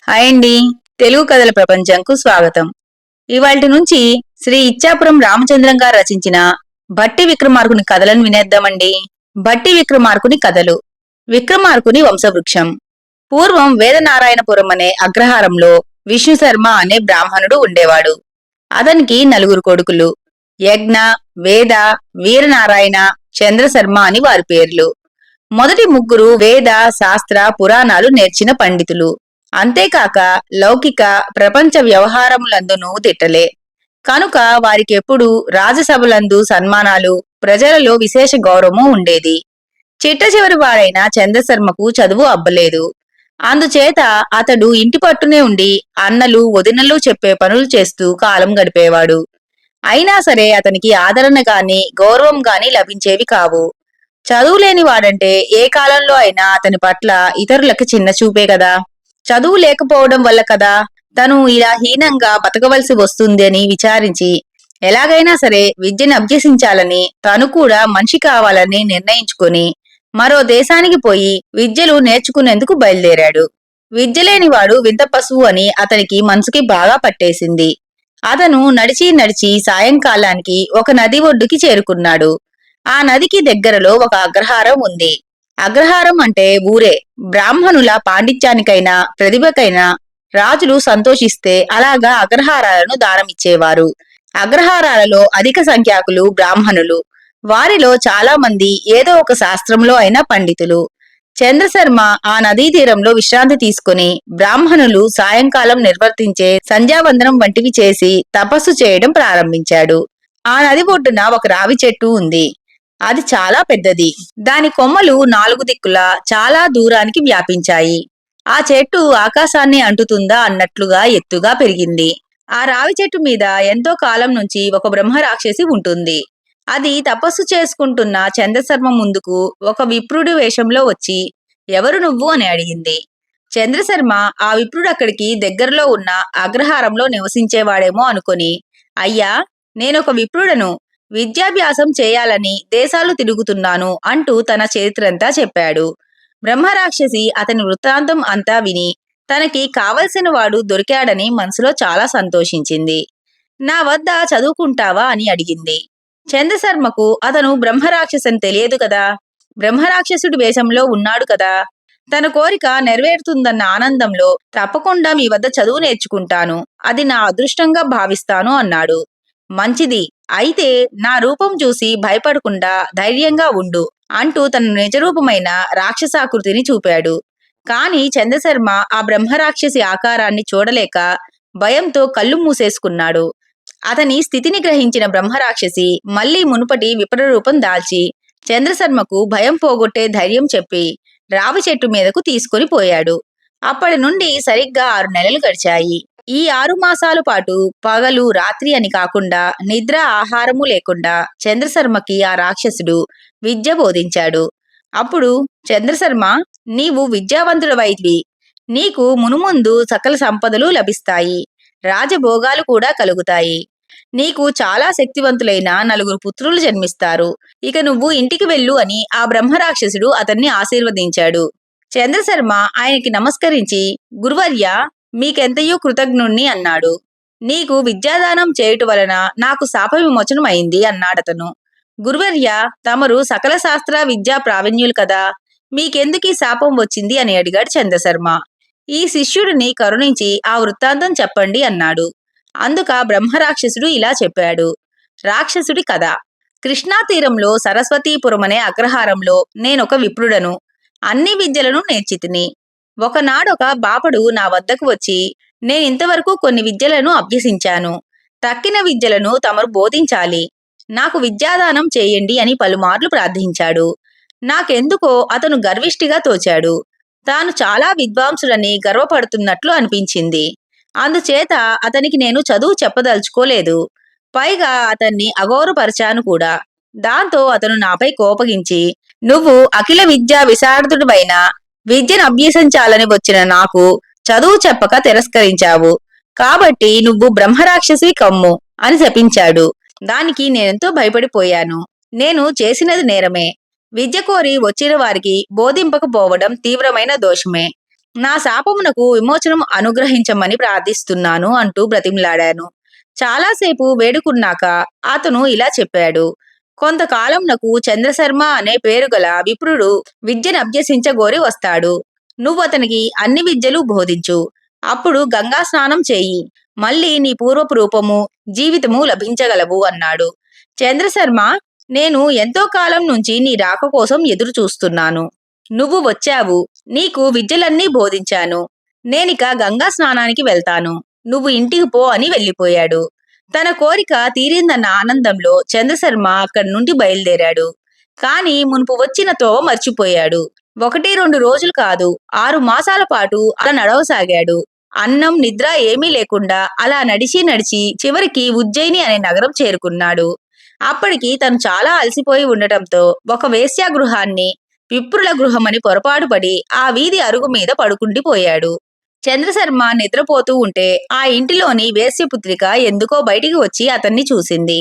Hi అండి. తెలుగు కథల ప్రపంచంకు స్వాగతం. ఇవాల్టి నుంచి శ్రీ ఇచ్చాపురం రామచంద్రం గారు రచించిన భట్టి విక్రమార్కుని కథలను వినేద్దామండి. భట్టి విక్రమార్కుని కథలు. విక్రమార్కుని వంశవృక్షం. పూర్వం వేదనారాయణపురం అనే అగ్రహారంలో విష్ణుశర్మ అనే బ్రాహ్మణుడు ఉండేవాడు. అతనికి నలుగురు కొడుకులు. యజ్ఞ, వేద, వీరనారాయణ, చంద్రశర్మ అని వారి పేర్లు. మొదటి ముగ్గురు వేద, శాస్త్ర, పురాణాలు నేర్చిన పండితులు. అంతేకాక లౌకిక ప్రపంచ వ్యవహారములందునూ తిట్టలే. కనుక వారికెప్పుడు రాజసభలందు సన్మానాలు, ప్రజలలో విశేష గౌరవము ఉండేది. చిట్ట చివరి వారైన చంద్రశర్మకు చదువు అబ్బలేదు. అందుచేత అతడు ఇంటి పట్టునే ఉండి అన్నలు, వదినలు చెప్పే పనులు చేస్తూ కాలం గడిపేవాడు. అయినా సరే అతనికి ఆదరణ గాని, గౌరవం గాని లభించేవి కావు. చదువులేని వాడంటే ఏ కాలంలో అయినా అతని పట్ల ఇతరులకి చిన్న చూపే కదా. చదువు లేకపోవడం వల్ల కదా తను ఇలా హీనంగా బతకవలసి వస్తుంది అని విచారించి ఎలాగైనా సరే విద్యను అభ్యసించాలని తను కూడా మనిషి కావాలని నిర్ణయించుకొని మరో దేశానికి పోయి విద్యలు నేర్చుకునేందుకు బయలుదేరాడు. విద్యలేనివాడు వింత పశువు అని అతనికి మనసుకి బాగా పట్టేసింది. అతను నడిచి నడిచి సాయంకాలానికి ఒక నది ఒడ్డుకి చేరుకున్నాడు. ఆ నదికి దగ్గరలో ఒక అగ్రహారం ఉంది. అగ్రహారం అంటే ఊరే. బ్రాహ్మణుల పాండిత్యానికైనా ప్రతిభకైనా రాజులు సంతోషిస్తే అలాగా అగ్రహారాలను దానమిచ్చేవారు. అగ్రహారాలలో అధిక సంఖ్యాకులు బ్రాహ్మణులు. వారిలో చాలా మంది ఏదో ఒక శాస్త్రంలో అయినా పండితులు. చంద్రశర్మ ఆ నదీ తీరంలో విశ్రాంతి తీసుకుని బ్రాహ్మణులు సాయంకాలం నిర్వర్తించే సంధ్యావందనం వంటివి చేసి తపస్సు చేయడం ప్రారంభించాడు. ఆ నది ఒడ్డున ఒక రావి చెట్టు ఉంది. అది చాలా పెద్దది. దాని కొమ్మలు 4 దిక్కులా చాలా దూరానికి వ్యాపించాయి. ఆ చెట్టు ఆకాశాన్ని అంటుతుందా అన్నట్లుగా ఎత్తుగా పెరిగింది. ఆ రావి చెట్టు మీద ఎంతో కాలం నుంచి ఒక బ్రహ్మ రాక్షసి ఉంటుంది. అది తపస్సు చేసుకుంటున్న చంద్రశర్మ ముందుకు ఒక విప్రుడి వేషంలో వచ్చి ఎవరు నువ్వు అని అడిగింది. చంద్రశర్మ ఆ విప్రుడు అక్కడికి దగ్గరలో ఉన్న అగ్రహారంలో నివసించేవాడేమో అనుకొని, అయ్యా, నేనొక విప్రుడను, విద్యాభ్యాసం చేయాలని దేశాలు తిరుగుతున్నాను అంటూ తన చరిత్రంతా చెప్పాడు. బ్రహ్మరాక్షసి అతని వృత్తాంతం అంతా విని తనకి కావలసిన వాడు దొరికాడని మనసులో చాలా సంతోషించింది. నా వద్ద చదువుకుంటావా అని అడిగింది. చంద్రశర్మకు అతను బ్రహ్మరాక్షసని తెలియదు కదా. బ్రహ్మరాక్షసుడి వేషంలో ఉన్నాడు కదా. తన కోరిక నెరవేరుతుందన్న ఆనందంలో తప్పకుండా మీ వద్ద చదువు నేర్చుకుంటాను, అది నా అదృష్టంగా భావిస్తాను అన్నాడు. మంచిది, అయితే నా రూపం చూసి భయపడకుండా ధైర్యంగా ఉండు అంటూ తన నిజరూపమైన రాక్షసాకృతిని చూపాడు. కాని చంద్రశర్మ ఆ బ్రహ్మరాక్షసి ఆకారాన్ని చూడలేక భయంతో కళ్ళు మూసేసుకున్నాడు. అతని స్థితిని గ్రహించిన బ్రహ్మరాక్షసి మళ్లీ మునుపటి విప్రరూపం దాల్చి చంద్రశర్మకు భయం పోగొట్టే ధైర్యం చెప్పి రావి చెట్టు మీదకు తీసుకొని పోయాడు. అప్పటి నుండి సరిగ్గా 6 నెలలు గడిచాయి. ఈ 6 మాసాల పాటు పగలు రాత్రి అని కాకుండా నిద్ర ఆహారము లేకుండా చంద్రశర్మకి ఆ రాక్షసుడు విద్య బోధించాడు. అప్పుడు చంద్రశర్మ, నీవు విద్యావంతుడవైతివి. నీకు మునుముందు సకల సంపదలు లభిస్తాయి, రాజభోగాలు కూడా కలుగుతాయి. నీకు చాలా శక్తివంతులైన 4 పుత్రులు జన్మిస్తారు. ఇక నువ్వు ఇంటికి వెళ్ళు అని ఆ బ్రహ్మరాక్షసుడు అతన్ని ఆశీర్వదించాడు. చంద్రశర్మ ఆయనకి నమస్కరించి, గురువర్య, మీకెంతయో కృతజ్ఞుణ్ణి అన్నాడు. నీకు విద్యాదానం చేయుట వలన నాకు శాప విమోచనం అయింది అన్నాడతను. గురువర్య, తమరు సకల శాస్త్ర విద్యా ప్రావీణ్యులు కదా, మీకెందుకీ శాపం వచ్చింది అని అడిగాడు చంద్రశర్మ. ఈ శిష్యుడిని కరుణించి ఆ వృత్తాంతం చెప్పండి అన్నాడు. అందుక బ్రహ్మరాక్షసుడు ఇలా చెప్పాడు. రాక్షసుడి కథ. కృష్ణా తీరంలో సరస్వతీపురం అనే అగ్రహారంలో నేనొక విప్రుడను. అన్ని విద్యలను నేర్చితిని. ఒకనాడొక బాపడు నా వద్దకు వచ్చి, నేనింతవరకు కొన్ని విద్యలను అభ్యసించాను, తక్కిన విద్యలను తమరు బోధించాలి, నాకు విద్యాదానం చేయండి అని పలుమార్లు ప్రార్థించాడు. నాకెందుకో అతను గర్విష్ఠిగా తోచాడు. తాను చాలా విద్వాంసుడని గర్వపడుతున్నట్లు అనిపించింది. అందుచేత అతనికి నేను చదువు చెప్పదలుచుకోలేదు. పైగా అతన్ని అగౌరవపరిచాను కూడా. దాంతో అతను నాపై కోపగించి, నువ్వు అఖిల విద్యా విశారదుడివైన విద్యను అభ్యసించాలని వచ్చిన నాకు చదువు చెప్పక తిరస్కరించావు, కాబట్టి నువ్వు బ్రహ్మరాక్షసి కమ్ము అని శపించాడు. దానికి నేనెంతో భయపడిపోయాను. నేను చేసినది నేరమే. విద్య కోరి వచ్చిన వారికి బోధింపకపోవడం తీవ్రమైన దోషమే. నా శాపమునకు విమోచనం అనుగ్రహించమని ప్రార్థిస్తున్నాను అంటూ బ్రతిమలాడాను. చాలాసేపు వేడుకున్నాక అతను ఇలా చెప్పాడు. కొంతకాలంనకు చంద్రశర్మ అనే పేరుగల విప్రుడు విద్యను అభ్యసించగోరి వస్తాడు. నువ్వతనికి అన్ని విద్యలు బోధించు. అప్పుడు గంగా స్నానం చేయి. మళ్ళీ నీ పూర్వపు రూపము, జీవితము లభించగలవు అన్నాడు. చంద్రశర్మ, నేను ఎంతో కాలం నుంచి నీ రాక కోసం ఎదురు చూస్తున్నాను. నువ్వు వచ్చావు. నీకు విద్యలన్నీ బోధించాను. నేనిక గంగా స్నానానికి వెళ్తాను. నువ్వు ఇంటికి పో అని వెళ్ళిపోయాడు. తన కోరిక తీరిందన్న ఆనందంలో చంద్రశర్మ అక్కడి నుండి బయలుదేరాడు. కాని మునుపు వచ్చిన తోవ మర్చిపోయాడు. 1-2 రోజులు కాదు, 6 మాసాల పాటు అలా నడవసాగాడు. అన్నం నిద్ర ఏమీ లేకుండా అలా నడిచి నడిచి చివరికి ఉజ్జయిని అనే నగరం చేరుకున్నాడు. అప్పటికి తను చాలా అలసిపోయి ఉండటంతో ఒక వేశ్యాగృహాన్ని విప్రుల గృహమని పొరపాటు పడి ఆ వీధి అరుగు మీద పడుకుండిపోయాడు. చంద్రశర్మ నిద్రపోతూ ఉంటే ఆ ఇంటిలోని వేశ్యపుత్రిక ఎందుకో బయటికి వచ్చి అతన్ని చూసింది.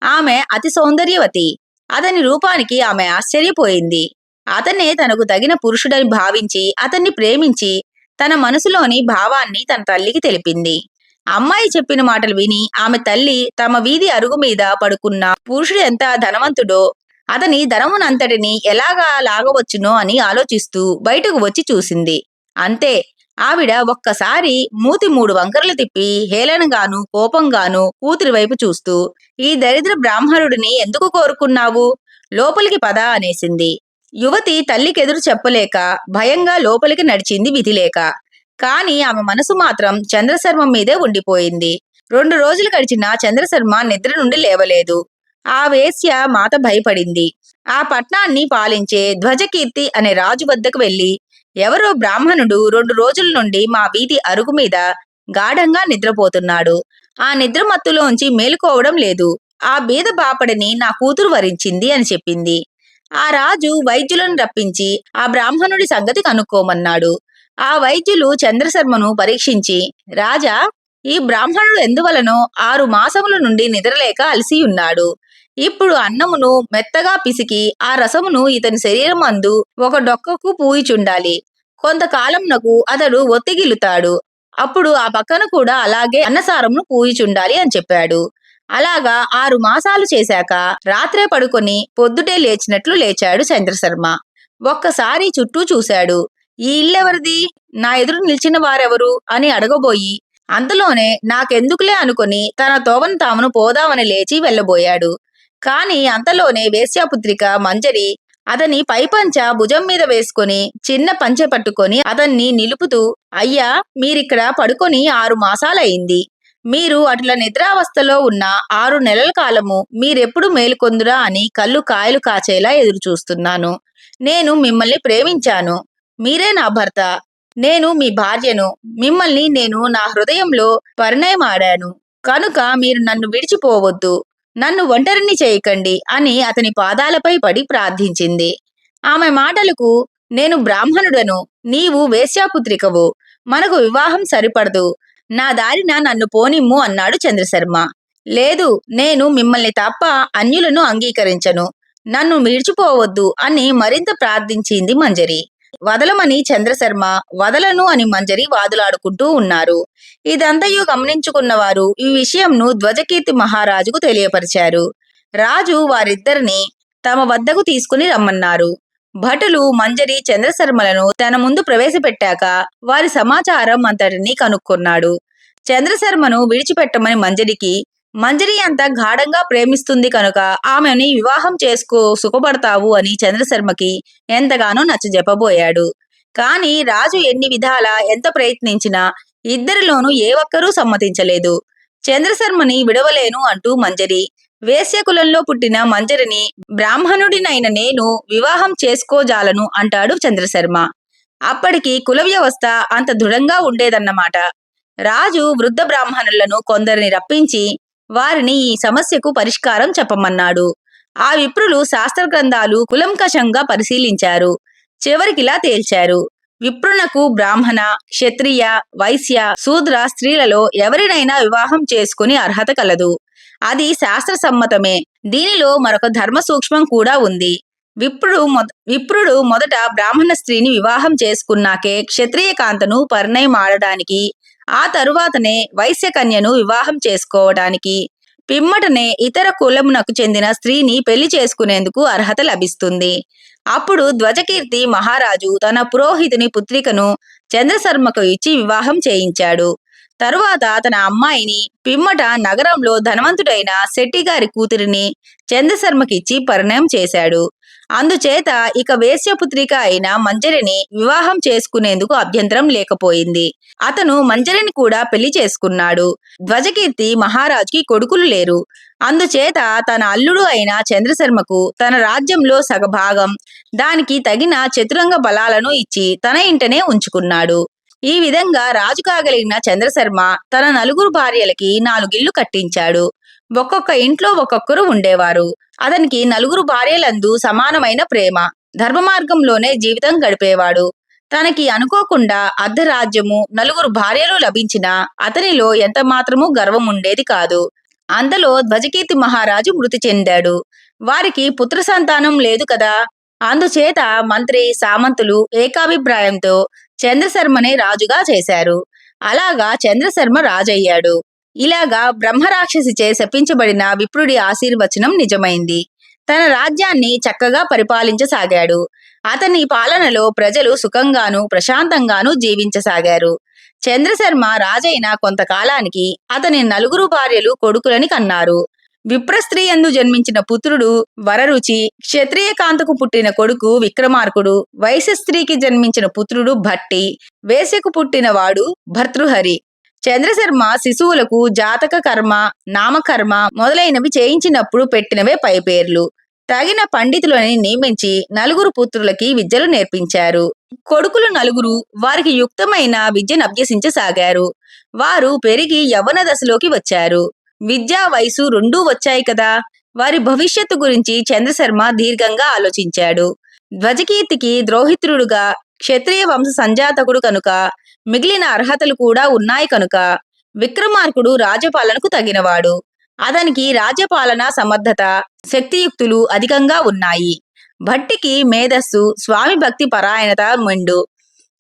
ఆమె అతి సౌందర్యవతి. అతని రూపానికి ఆమె ఆశ్చర్యపోయింది. అతనే తనకు తగిన పురుషుడని భావించి అతన్ని ప్రేమించి తన మనసులోని భావాన్ని తన తల్లికి తెలిపింది. అమ్మాయి చెప్పిన మాటలు విని ఆమె తల్లి తమ వీధి అరుగు మీద పడుకున్న పురుషుడు ఎంత ధనవంతుడో, అతని ధనమునంతటిని ఎలాగా లాగవచ్చునో అని ఆలోచిస్తూ బయటకు వచ్చి చూసింది. అంతే, ఆవిడ ఒక్కసారి మూతి 3 వంకరలు తిప్పి హేళనగాను కోపంగాను కూతురి వైపు చూస్తూ, ఈ దరిద్ర బ్రాహ్మణుడిని ఎందుకు కోరుకున్నావు? లోపలికి పద అనేసింది. యువతి తల్లికెదురు చెప్పలేక భయంగా లోపలికి నడిచింది విధిలేక. కాని ఆమె మనసు మాత్రం చంద్రశర్మ మీదే ఉండిపోయింది. 2 రోజులు గడిచినా చంద్రశర్మ నిద్ర నుండి లేవలేదు. ఆ వేశ్య మాత భయపడింది. ఆ పట్నాన్ని పాలించే ధ్వజకీర్తి అనే రాజు వద్దకు వెళ్లి, ఎవరో బ్రాహ్మణుడు 2 రోజుల నుండి మా వీధి అరుగు మీద గాఢంగా నిద్రపోతున్నాడు. ఆ నిద్రమత్తులోంచి మేలుకోవడం లేదు. ఆ బీద బాపడిని నా కూతురు వరించింది అని చెప్పింది. ఆ రాజు వైద్యులను రప్పించి ఆ బ్రాహ్మణుడి సంగతి కనుక్కోమన్నాడు. ఆ వైద్యులు చంద్రశర్మను పరీక్షించి, రాజా, ఈ బ్రాహ్మణుడు ఎందువలనో 6 మాసముల నుండి నిద్రలేక అలసియున్నాడు. ఇప్పుడు అన్నమును మెత్తగా పిసికి ఆ రసమును ఇతని శరీరం అందు ఒక డొక్కకు పూయిచుండాలి. కొంతకాలంనకు అతడు ఒత్తిగిలుతాడు. అప్పుడు ఆ పక్కన కూడా అలాగే అన్నసారమును పూయిచుండాలి అని చెప్పాడు. అలాగా 6 మాసాలు చేశాక రాత్రే పడుకొని పొద్దుటే లేచినట్లు లేచాడు చంద్రశర్మ. ఒక్కసారి చుట్టూ చూశాడు. ఈ ఇల్లెవరిది? నా ఎదురు నిలిచిన వారెవరు అని అడగబోయి అంతలోనే నాకెందుకులే అనుకొని తన తోవను తామును పోదామని లేచి వెళ్ళబోయాడు. కాని అంతలోనే వేశ్యాపుత్రిక మంజరి అతని పైపంచ భుజం మీద వేసుకొని చిన్న పంచె పట్టుకొని అతన్ని నిలుపుతూ, అయ్యా, మీరిక్కడ పడుకొని 6 మాసాలయింది. మీరు అట్లా నిద్రావస్థలో ఉన్న 6 నెలల కాలము మీరెప్పుడు మేలుకొందురా అని కళ్ళు కాయలు కాచేలా ఎదురు చూస్తున్నాను. నేను మిమ్మల్ని ప్రేమించాను. మీరే నా భర్త. నేను మీ భార్యను. మిమ్మల్ని నేను నా హృదయంలో పరిణయమాడాను. కనుక మీరు నన్ను విడిచిపోవద్దు. నన్ను ఒంటరిని చేయకండి అని అతని పాదాలపై పడి ప్రార్థించింది. ఆమె మాటలకు, నేను బ్రాహ్మణుడను, నీవు వేశ్యాపుత్రికవు. మనకు వివాహం సరిపడదు. నా దారిన నన్ను పోనిమ్ము అన్నాడు చంద్రశర్మ. లేదు, నేను మిమ్మల్ని తప్ప అన్యులను అంగీకరించను. నన్ను విడిచిపోవద్దు అని మరింత ప్రార్థించింది మంజరి. వదలమని చంద్రశర్మ, వదలను అని మంజరి వాదులాడుకుంటూ ఉన్నారు. ఇదంతయు గమనించుకున్నవారు ఈ విషయంను ధ్వజకీర్తి మహారాజుకు తెలియపరిచారు. రాజు వారిద్దరిని తమ వద్దకు తీసుకుని రమ్మన్నారు. భటులు మంజరి చంద్రశర్మలను తన ముందు ప్రవేశపెట్టాక వారి సమాచారం అంతటినీ కనుక్కున్నాడు. చంద్రశర్మను విడిచిపెట్టమని మంజరి అంత గాఢంగా ప్రేమిస్తుంది కనుక ఆమెని వివాహం చేసుకో సుఖపడతావు అని చంద్రశర్మకి ఎంతగానో నచ్చజెప్పబోయాడు. కాని రాజు ఎన్ని విధాలా ఎంత ప్రయత్నించినా ఇద్దరిలోనూ ఏ ఒక్కరూ సమ్మతించలేదు. చంద్రశర్మని విడవలేను అంటూ మంజరి, వేశ్యకులంలో పుట్టిన మంజరిని బ్రాహ్మణుడినైన నేను వివాహం చేసుకోజాలను అంటాడు చంద్రశర్మ. అప్పటికి కుల వ్యవస్థ అంత దృఢంగా ఉండేదన్నమాట. రాజు వృద్ధ బ్రాహ్మణులను కొందరిని రప్పించి వారిని ఈ సమస్యకు పరిష్కారం చెప్పమన్నాడు. ఆ విప్రులు శాస్త్ర గ్రంథాలు కులంకషంగా పరిశీలించారు. చివరికిలా తేల్చారు. విప్రునకు బ్రాహ్మణ, క్షత్రియ, వైశ్య, శూద్ర స్త్రీలలో ఎవరినైనా వివాహం చేసుకుని అర్హత కలదు. అది శాస్త్ర సమ్మతమే. దీనిలో మరొక ధర్మ సూక్ష్మం కూడా ఉంది. విప్రుడు మొదట బ్రాహ్మణ స్త్రీని వివాహం చేసుకున్నాకే క్షత్రియ కాంతను పరిణయం ఆడడానికి, ఆ తరువాతనే వైశ్య కన్యను వివాహం చేసుకోవడానికి, పిమ్మటనే ఇతర కులమునకు చెందిన స్త్రీని పెళ్లి చేసుకునేందుకు అర్హత లభిస్తుంది. అప్పుడు ధ్వజకీర్తి మహారాజు తన పురోహితుని పుత్రికను చంద్రశర్మకు ఇచ్చి వివాహం చేయించాడు. తరువాత తన అమ్మాయిని, పిమ్మట నగరంలో ధనవంతుడైన శెట్టిగారి కూతురిని చంద్రశర్మకిచ్చి పరిణయం చేశాడు. అందుచేత ఇక వేశ్యపుత్రిక అయిన మంజరిని వివాహం చేసుకునేందుకు అభ్యంతరం లేకపోయింది. అతను మంజరిని కూడా పెళ్లి చేసుకున్నాడు. ధ్వజకీర్తి మహారాజుకి కొడుకులు లేరు. అందుచేత తన అల్లుడు అయిన చంద్రశర్మకు తన రాజ్యంలో సగభాగం, దానికి తగిన చతురంగ బలాలను ఇచ్చి తన ఇంటనే ఉంచుకున్నాడు. ఈ విధంగా రాజు కాగలిగిన చంద్రశర్మ తన 4 భార్యలకి 4 ఇళ్లు కట్టించాడు. ఒక్కొక్క ఇంట్లో ఒక్కొక్కరు ఉండేవారు. అతనికి 4 భార్యలందు సమానమైన ప్రేమ, ధర్మ మార్గంలోనే జీవితం గడిపేవాడు. తనకి అనుకోకుండా అర్ధరాజ్యము, 4 భార్యలు లభించినా అతనిలో ఎంత మాత్రమూ గర్వం ఉండేది కాదు. అంతలో ధ్వజకీర్తి మహారాజు మృతి చెందాడు. వారికి పుత్ర సంతానం లేదు కదా. అందుచేత మంత్రి, సామంతులు ఏకాభిప్రాయంతో చంద్రశర్మనే రాజుగా చేశారు. అలాగా చంద్రశర్మ రాజయ్యాడు. ఇలాగా బ్రహ్మరాక్షసిచే శపించబడిన విప్రుడి ఆశీర్వచనం నిజమైంది. తన రాజ్యాన్ని చక్కగా పరిపాలించసాగాడు. అతని పాలనలో ప్రజలు సుఖంగానూ ప్రశాంతంగానూ జీవించసాగారు. చంద్రశర్మ రాజైన కొంతకాలానికి అతని 4 భార్యలు కొడుకులని కన్నారు. విప్రస్త్రీ యందు జన్మించిన పుత్రుడు వరరుచి, క్షత్రియ కాంతకు పుట్టిన కొడుకు విక్రమార్కుడు, వైశ్య స్త్రీకి జన్మించిన పుత్రుడు భట్టి, వేశ్యకు పుట్టినవాడు భర్తృహరి. చంద్రశర్మ శిశువులకు జాతక కర్మ, నామకర్మ మొదలైనవి చేయించినప్పుడు పెట్టినవే పైపేర్లు. తగిన పండితులని నియమించి 4 పుత్రులకి విద్యలు నేర్పించారు. కొడుకులు 4 వారికి యుక్తమైన విద్యను అభ్యసించసాగారు. వారు పెరిగి యవ్వన దశలోకి వచ్చారు. విద్యా వయసు రెండూ వచ్చాయి కదా. వారి భవిష్యత్తు గురించి చంద్రశర్మ దీర్ఘంగా ఆలోచించాడు. ధ్వజకీర్తికి ద్రోహిత్రుడుగా క్షత్రియ వంశ సంజాతకుడు కనుక మిగిలిన అర్హతలు కూడా ఉన్నాయి కనుక విక్రమార్కుడు రాజపాలనకు తగినవాడు. అతనికి రాజ్యపాలన సమర్థత, శక్తియుక్తులు అధికంగా ఉన్నాయి. భట్టికి మేధస్సు, స్వామి భక్తి పరాయణత మెండు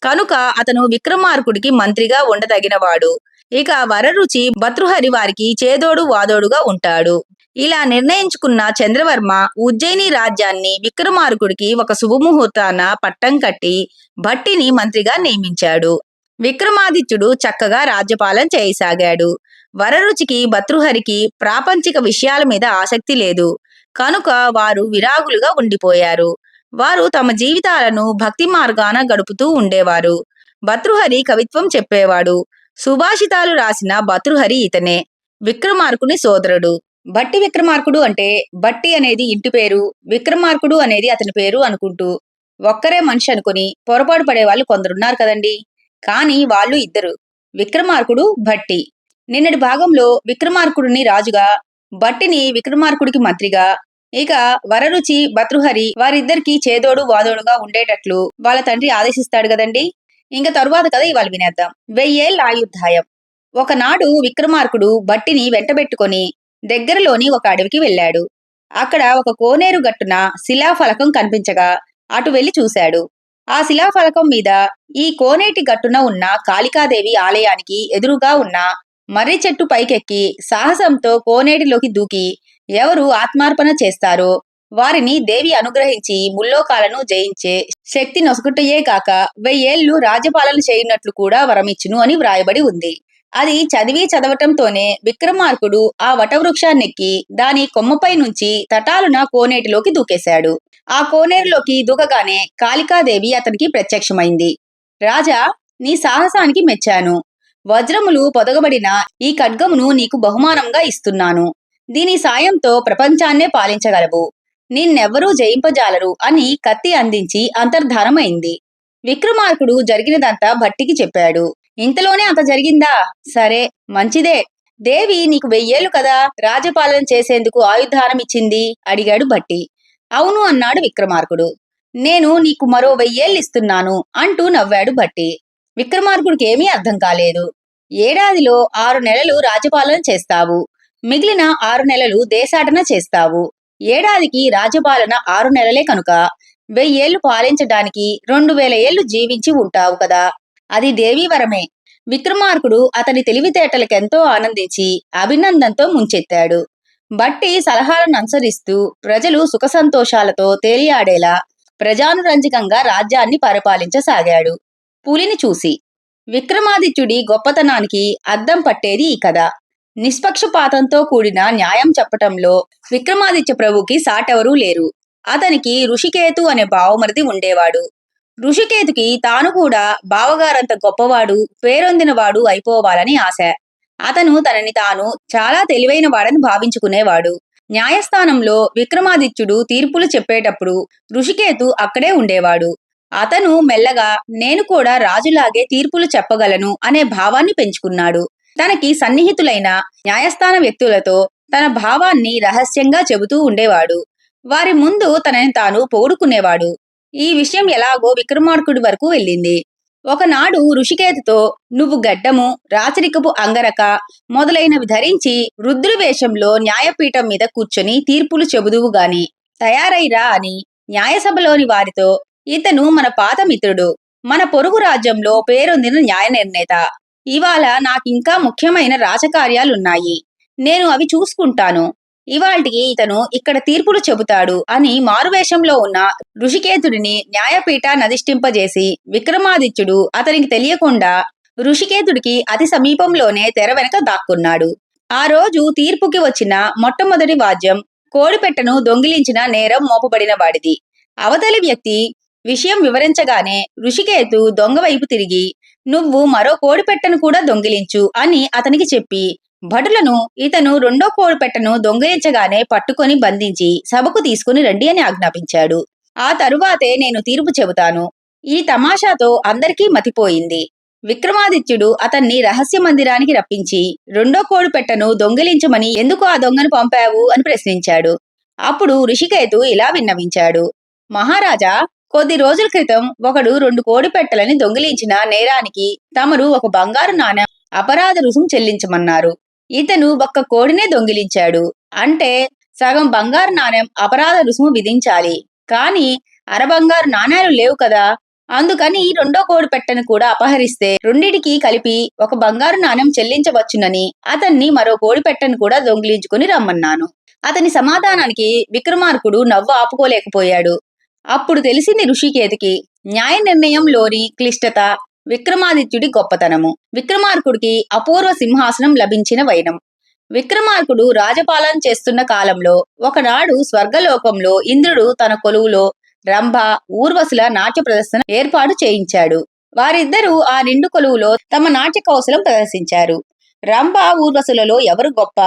కనుక అతను విక్రమార్కుడికి మంత్రిగా ఉండదగినవాడు. ఇక వరరుచి భర్తృహరి వారికి చేదోడు వాదోడుగా ఉంటాడు. ఇలా నిర్ణయించుకున్న చంద్రవర్మ ఉజ్జయిని రాజ్యాన్ని విక్రమార్కుడికి ఒక శుభముహూర్తాన పట్టం కట్టి భట్టిని మంత్రిగా నియమించాడు. విక్రమాదిత్యుడు చక్కగా రాజ్యపాలన చేయసాగాడు. వరరుచికి భర్తృహరికి ప్రాపంచిక విషయాల మీద ఆసక్తి లేదు కనుక వారు విరాగులుగా ఉండిపోయారు. వారు తమ జీవితాలను భక్తి మార్గాన గడుపుతూ ఉండేవారు. భర్తృహరి కవిత్వం చెప్పేవాడు. సుభాషితాలు రాసిన భర్తృహరి ఇతనే, విక్రమార్కుని సోదరుడు. భట్టి విక్రమార్కుడు అంటే భట్టి అనేది ఇంటి పేరు, విక్రమార్కుడు అనేది అతని పేరు అనుకుంటూ ఒక్కరే మనిషి అనుకుని పొరపాటు పడేవాళ్ళు కొందరున్నారు కదండి. కానీ వాళ్ళు ఇద్దరు, విక్రమార్కుడు, భట్టి. నిన్నటి భాగంలో విక్రమార్కుడిని రాజుగా, భట్టిని విక్రమార్కుడికి మంత్రిగా, ఇక వరరుచి భర్తృహరి వారిద్దరికి చేదోడు వాదోడుగా ఉండేటట్లు వాళ్ళ తండ్రి ఆదేశిస్తాడు కదండి. ఇంకా తరువాత కథ ఇవాళ వినేద్దాం. 1000 ఏళ్ల ఆయుర్దాయం. ఒకనాడు విక్రమార్కుడు భట్టిని వెంటబెట్టుకొని దగ్గరలోని ఒక అడవికి వెళ్ళాడు. అక్కడ ఒక కోనేరు గట్టున శిలాఫలకం కనిపించగా అటు వెళ్లి చూశాడు. ఆ శిలాఫలకం మీద ఈ కోనేటి గట్టున ఉన్న కాళికాదేవి ఆలయానికి ఎదురుగా ఉన్న మర్రి చెట్టు పైకెక్కి సాహసంతో కోనేటిలోకి దూకి ఎవరు ఆత్మార్పణ చేస్తారో వారిని దేవి అనుగ్రహించి ముల్లోకాలను జయించే శక్తి నొసగుటయే కాక 1000 ఏళ్లు రాజ్యపాలన చేయనట్లు కూడా వరమిచ్చును అని వ్రాయబడి ఉంది. అది చదివి చదవటంతోనే విక్రమార్కుడు ఆ వటవృక్షాన్నెక్కి దాని కొమ్మపై నుంచి తటాలున కోనేటిలోకి దూకేశాడు. ఆ కోనేరులోకి దూకగానే కాళికాదేవి అతనికి ప్రత్యక్షమైంది. రాజా, నీ సాహసానికి మెచ్చాను. వజ్రములు పొదగబడిన ఈ ఖడ్గమును నీకు బహుమానంగా ఇస్తున్నాను. దీని సాయంతో ప్రపంచాన్నే పాలించగలవు. నిన్నెవ్వరూ జయింపజాలరు అని కత్తి అందించి అంతర్ధానమైంది. విక్రమార్కుడు జరిగినదంతా భట్టికి చెప్పాడు. ఇంతలోనే అంత జరిగిందా? సరే, మంచిదే. దేవి నీకు 1000 ఏళ్లు కదా రాజపాలన చేసేందుకు ఆయుధానం ఇచ్చింది అడిగాడు భట్టి. అవును అన్నాడు విక్రమార్కుడు. నేను నీకు మరో 1000 ఏళ్ళు ఇస్తున్నాను అంటూ నవ్వాడు భట్టి. విక్రమార్కుడికి ఏమీ అర్థం కాలేదు. ఏడాదిలో 6 నెలలు రాజపాలన చేస్తావు, మిగిలిన 6 నెలలు దేశాటన చేస్తావు. ఏడాదికి రాజ్యపాలన 6 నెలలే కనుక 1000 ఏళ్లు పాలించడానికి 2000 ఏళ్లు జీవించి ఉంటావు కదా. అది దేవీవరమే. విక్రమార్కుడు అతని తెలివితేటలకెంతో ఆనందించి అభినందనతో ముంచెత్తాడు. బట్టి సలహాలను అనుసరిస్తూ ప్రజలు సుఖసంతోషాలతో తేలియాడేలా ప్రజానురంజకంగా రాజ్యాన్ని పరిపాలించసాగాడు. పులిని చూసి విక్రమాదిత్యుడి గొప్పతనానికి అద్దం పట్టేది ఈ కథ. నిష్పక్షపాతంతో కూడిన న్యాయం చెప్పటంలో విక్రమాదిత్య ప్రభుకి సాటెవరూ లేరు. అతనికి ఋషికేతు అనే బావమరిది ఉండేవాడు. ఋషికేతుకి తాను కూడా బావగారంత గొప్పవాడు, పేరొందినవాడు అయిపోవాలని ఆశ. అతను తనని తాను చాలా తెలివైన వాడని భావించుకునేవాడు. న్యాయస్థానంలో విక్రమాదిత్యుడు తీర్పులు చెప్పేటప్పుడు ఋషికేతు అక్కడే ఉండేవాడు. అతను మెల్లగా నేను కూడా రాజులాగే తీర్పులు చెప్పగలను అనే భావాన్ని పెంచుకున్నాడు. తనకి సన్నిహితులైన న్యాయస్థాన వ్యక్తులతో తన భావాన్ని రహస్యంగా చెబుతూ ఉండేవాడు. వారి ముందు తనని తాను పొగుడుకునేవాడు. ఈ విషయం ఎలాగో విక్రమార్కుడి వరకు వెళ్ళింది. ఒకనాడు ఋషికేతుతో నువ్వు గడ్డము, రాచరికపు అంగరక మొదలైనవి ధరించి రుద్రుడి వేషంలో న్యాయపీఠం మీద కూర్చొని తీర్పులు చెబుదువు గాని తయారైరా అని న్యాయసభలోని వారితో, ఇతను మన పాత మిత్రుడు, మన పొరుగు రాజ్యంలో పేరొందిన న్యాయ నిర్ణేత. ఇవాళ నాకింకా ముఖ్యమైన రాజకార్యాలున్నాయి, నేను అవి చూసుకుంటాను. ఇవాల్టికి ఇతను ఇక్కడ తీర్పులు చెబుతాడు అని మారువేషంలో ఉన్న ఋషికేతుడిని న్యాయపీఠాన్నధిష్ఠింపజేసి విక్రమాదిత్యుడు అతనికి తెలియకుండా ఋషికేతుడికి అతి సమీపంలోనే తెర వెనక దాక్కున్నాడు. ఆ రోజు తీర్పుకి వచ్చిన మొట్టమొదటి వాద్యం కోడిపెట్టను దొంగిలించిన నేరం మోపబడిన వాడిది. అవతలి వ్యక్తి విషయం వివరించగానే ఋషికేతు దొంగవైపు తిరిగి నువ్వు మరో కోడిపెట్టను కూడా దొంగిలించు అని అతనికి చెప్పి భటులను ఇతను రెండో కోడిపెట్టను దొంగిలించగానే పట్టుకొని బంధించి సభకు తీసుకుని రండి అని ఆజ్ఞాపించాడు. ఆ తరువాతే నేను తీర్పు చెబుతాను. ఈ తమాషాతో అందరికీ మతిపోయింది. విక్రమాదిత్యుడు అతన్ని రహస్య మందిరానికి రప్పించి రెండో కోడిపెట్టను దొంగిలించమని ఎందుకు ఆ దొంగను పంపావు అని ప్రశ్నించాడు. అప్పుడు ఋషికేతు ఇలా విన్నవించాడు. మహారాజా, కొద్ది రోజుల క్రితం ఒకడు 2 కోడిపెట్టలని దొంగిలించిన నేరానికి తమరు ఒక బంగారు నాణెం అపరాధ రుసుము చెల్లించమన్నారు. ఇతను ఒక్క కోడినే దొంగిలించాడు అంటే సగం బంగారు నాణెం అపరాధ రుసుము విధించాలి. కాని అరబంగారు నాణేలు లేవు కదా. అందుకని రెండో కోడిపెట్టను కూడా అపహరిస్తే రెండిటికి కలిపి ఒక బంగారు నాణెం చెల్లించవచ్చునని అతన్ని మరో కోడిపెట్టను కూడా దొంగిలించుకుని రమ్మన్నాను. అతని సమాధానానికి విక్రమార్కుడు నవ్వు ఆపుకోలేకపోయాడు. అప్పుడు తెలిసింది ఋషికేతుకి న్యాయ నిర్ణయంలోని క్లిష్టత, విక్రమాదిత్యుడి గొప్పతనము, విక్రమార్కుడికి అపూర్వ సింహాసనం లభించిన వైనం. విక్రమార్కుడు రాజపాలన చేస్తున్న కాలంలో ఒకనాడు స్వర్గలోకంలో ఇంద్రుడు తన కొలువులో రంభ, ఊర్వశుల నాట్య ప్రదర్శన ఏర్పాటు చేయించాడు. వారిద్దరూ ఆ నిండు కొలువులో తమ నాట్య కౌశలం ప్రదర్శించారు. రంభ, ఊర్వశులలో ఎవరు గొప్ప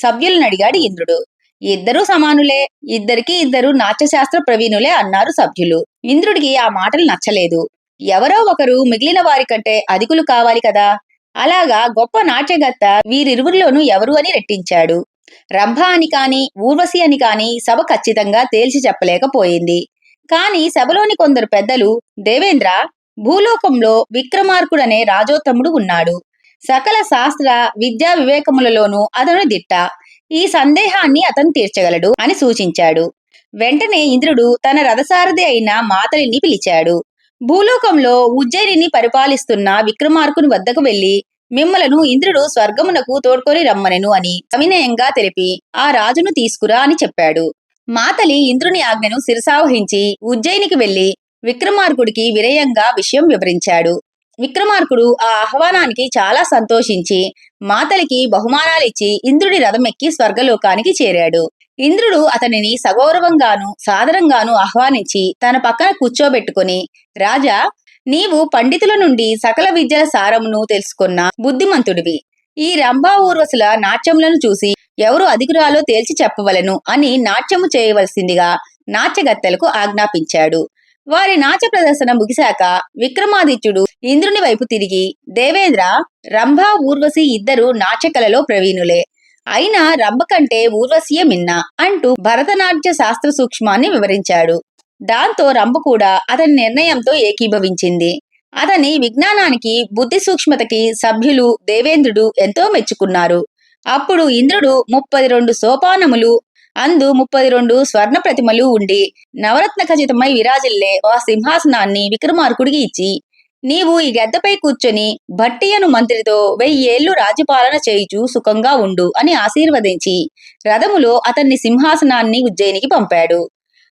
సభ్యులను అడిగాడు ఇంద్రుడు. ఇద్దరూ సమానులే, ఇద్దరికి ఇద్దరు నాట్యశాస్త్ర ప్రవీణులే అన్నారు సభ్యులు. ఇంద్రుడికి ఆ మాటలు నచ్చలేదు. ఎవరో ఒకరు మిగిలిన వారి కంటే అధికులు కావాలి కదా. అలాగా గొప్ప నాట్యగత్త వీరిరువురిలోనూ ఎవరు అని రెట్టించాడు. రంభ అని కాని ఊర్వశి అని కాని సభ ఖచ్చితంగా తేల్చి చెప్పలేకపోయింది. కాని సభలోని కొందరు పెద్దలు, దేవేంద్ర, భూలోకంలో విక్రమార్కుడనే రాజోత్తముడు ఉన్నాడు. సకల శాస్త్ర విద్యా వివేకములలోనూ అతను దిట్ట. ఈ సందేహాన్ని అతను తీర్చగలడు అని సూచించాడు. వెంటనే ఇంద్రుడు తన రథసారథి అయిన మాతలిని పిలిచాడు. భూలోకంలో ఉజ్జయినిని పరిపాలిస్తున్న విక్రమార్కుని వద్దకు వెళ్లి మిమ్మలను ఇంద్రుడు స్వర్గమునకు తోడ్కొని రమ్మనెను అని సవినయంగా తెలిపి ఆ రాజును తీసుకురా అని చెప్పాడు. మాతలి ఇంద్రుని ఆజ్ఞను శిరసావహించి ఉజ్జయినికి వెళ్లి విక్రమార్కుడికి వినయంగా విషయం వివరించాడు. విక్రమార్కుడు ఆ ఆహ్వానానికి చాలా సంతోషించి మాతలికి బహుమానాలిచ్చి ఇంద్రుడి రథమెక్కి స్వర్గలోకానికి చేరాడు. ఇంద్రుడు అతనిని సగౌరవంగాను సాదరంగాను ఆహ్వానించి తన పక్కన కూర్చోబెట్టుకుని, రాజా, నీవు పండితుల నుండి సకల విద్యల సారమును తెలుసుకున్న బుద్ధిమంతుడివి. ఈ రంభా ఊర్వశుల నాట్యములను చూసి ఎవరు అధికురాలో తేల్చి చెప్పవలను అని నాట్యము చేయవలసిందిగా నాట్యగత్తెలకు ఆజ్ఞాపించాడు. వారి నాట్య ప్రదర్శన ముగిశాక విక్రమాదిత్యుడు ఇంద్రుని వైపు తిరిగి, దేవేంద్ర, రంభ, ఊర్వశి ఇద్దరు నాట్యకళలో ప్రవీణులే. అయినా రంభ కంటే ఊర్వశియే మిన్న అంటూ భరతనాట్య శాస్త్ర సూక్ష్మాన్ని వివరించాడు. దాంతో రంభ కూడా అతని నిర్ణయంతో ఏకీభవించింది. అతని విజ్ఞానానికి, బుద్ధి సూక్ష్మతకి సభ్యులు దేవేంద్రుడు ఎంతో మెచ్చుకున్నారు. అప్పుడు ఇంద్రుడు 32 సోపానములు అందు 32 స్వర్ణ ప్రతిమలు ఉండి నవరత్న ఖచితమై విరాజిల్లే ఆ సింహాసనాన్ని విక్రమార్కుడికి ఇచ్చి, నీవు ఈ గద్దెపై కూర్చొని భట్టియను మంత్రితో 1000 ఏళ్లు రాజ్యపాలన చేయుచు సుఖంగా ఉండు అని ఆశీర్వదించి రథములో అతన్ని సింహాసనాన్ని ఉజ్జయినికి పంపాడు.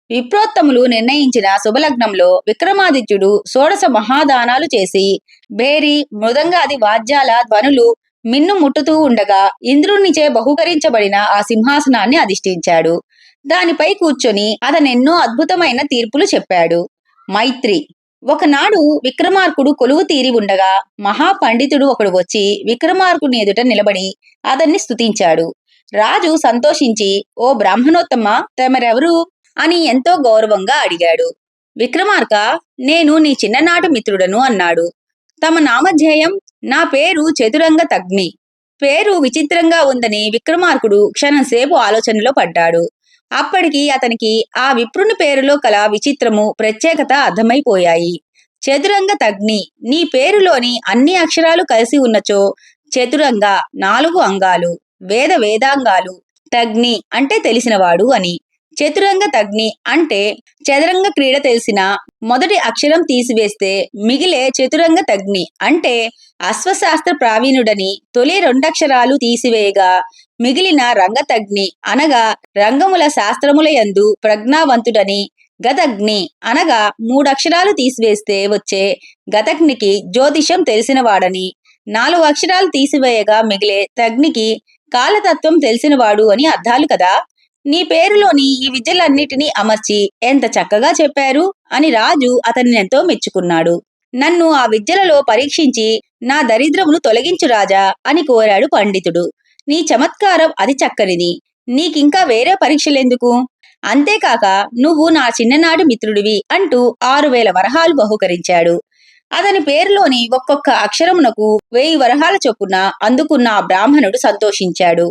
విప్రోత్తములు నిర్ణయించిన శుభలగ్నంలో విక్రమాదిత్యుడు షోడశ మహాదానాలు చేసి భేరి మృదంగాది వాద్యాల ధ్వనులు మిన్ను ముట్టుతూ ఉండగా ఇంద్రునిచే బహుకరించబడిన ఆ సింహాసనాన్ని అధిష్ఠించాడు. దానిపై కూర్చొని అతనెన్నో అద్భుతమైన తీర్పులు చెప్పాడు. మైత్రి. ఒకనాడు విక్రమార్కుడు కొలువు తీరి ఉండగా మహాపండితుడు ఒకడు వచ్చి విక్రమార్కుని ఎదుట నిలబడి అతన్ని స్తుతించాడు. రాజు సంతోషించి, ఓ బ్రాహ్మణోత్తమ, తమరెవరు అని ఎంతో గౌరవంగా అడిగాడు. విక్రమార్క, నేను నీ చిన్ననాటి మిత్రుడను అన్నాడు. తమ నామధేయం? నా పేరు చతురంగ తగ్ని. పేరు విచిత్రంగా ఉందని విక్రమార్కుడు క్షణంసేపు ఆలోచనలో పడ్డాడు. అప్పటికి అతనికి ఆ విప్రుని పేరులో కల విచిత్రము, ప్రత్యేకత అర్థమైపోయాయి. చతురంగ తగ్ని, నీ పేరులోని అన్ని అక్షరాలు కలిసి ఉన్నచో చతురంగ 4 అంగాలు, వేదాంగాలు, తగ్ని అంటే తెలిసినవాడు అని. చతురంగ తగ్ని అంటే చదరంగ క్రీడ తెలిసిన మొదటి అక్షరం తీసివేస్తే మిగిలే చతురంగ తగ్ని అంటే అశ్వశాస్త్ర ప్రావీణుడని. తొలి 2 అక్షరాలు తీసివేయగా మిగిలిన రంగతగ్ని అనగా రంగముల శాస్త్రములయందు ప్రజ్ఞావంతుడని. గతగ్ని అనగా 3 అక్షరాలు తీసివేస్తే వచ్చే గతగ్నికి జ్యోతిషం తెలిసినవాడని. 4 అక్షరాలు తీసివేయగా మిగిలే తగ్నికి కాలతత్వం తెలిసినవాడు అని అర్థాలు కదా. నీ పేరులోని ఈ విద్యలన్నిటినీ అమర్చి ఎంత చక్కగా చెప్పారు అని రాజు అతన్ని ఎంతో మెచ్చుకున్నాడు. నన్ను ఆ విద్యలలో పరీక్షించి నా దరిద్రమును తొలగించు రాజా అని కోరాడు పండితుడు. నీ చమత్కారం అతి చక్కనిది. నీకింకా వేరే పరీక్షలెందుకు? అంతేకాక నువ్వు నా చిన్ననాటి మిత్రుడివి అంటూ 6000 వరహాలు బహుకరించాడు. అతని పేరులోని ఒక్కొక్క అక్షరమునకు 1000 వరహాల చొప్పున అందుకున్న ఆ బ్రాహ్మణుడు సంతోషించాడు.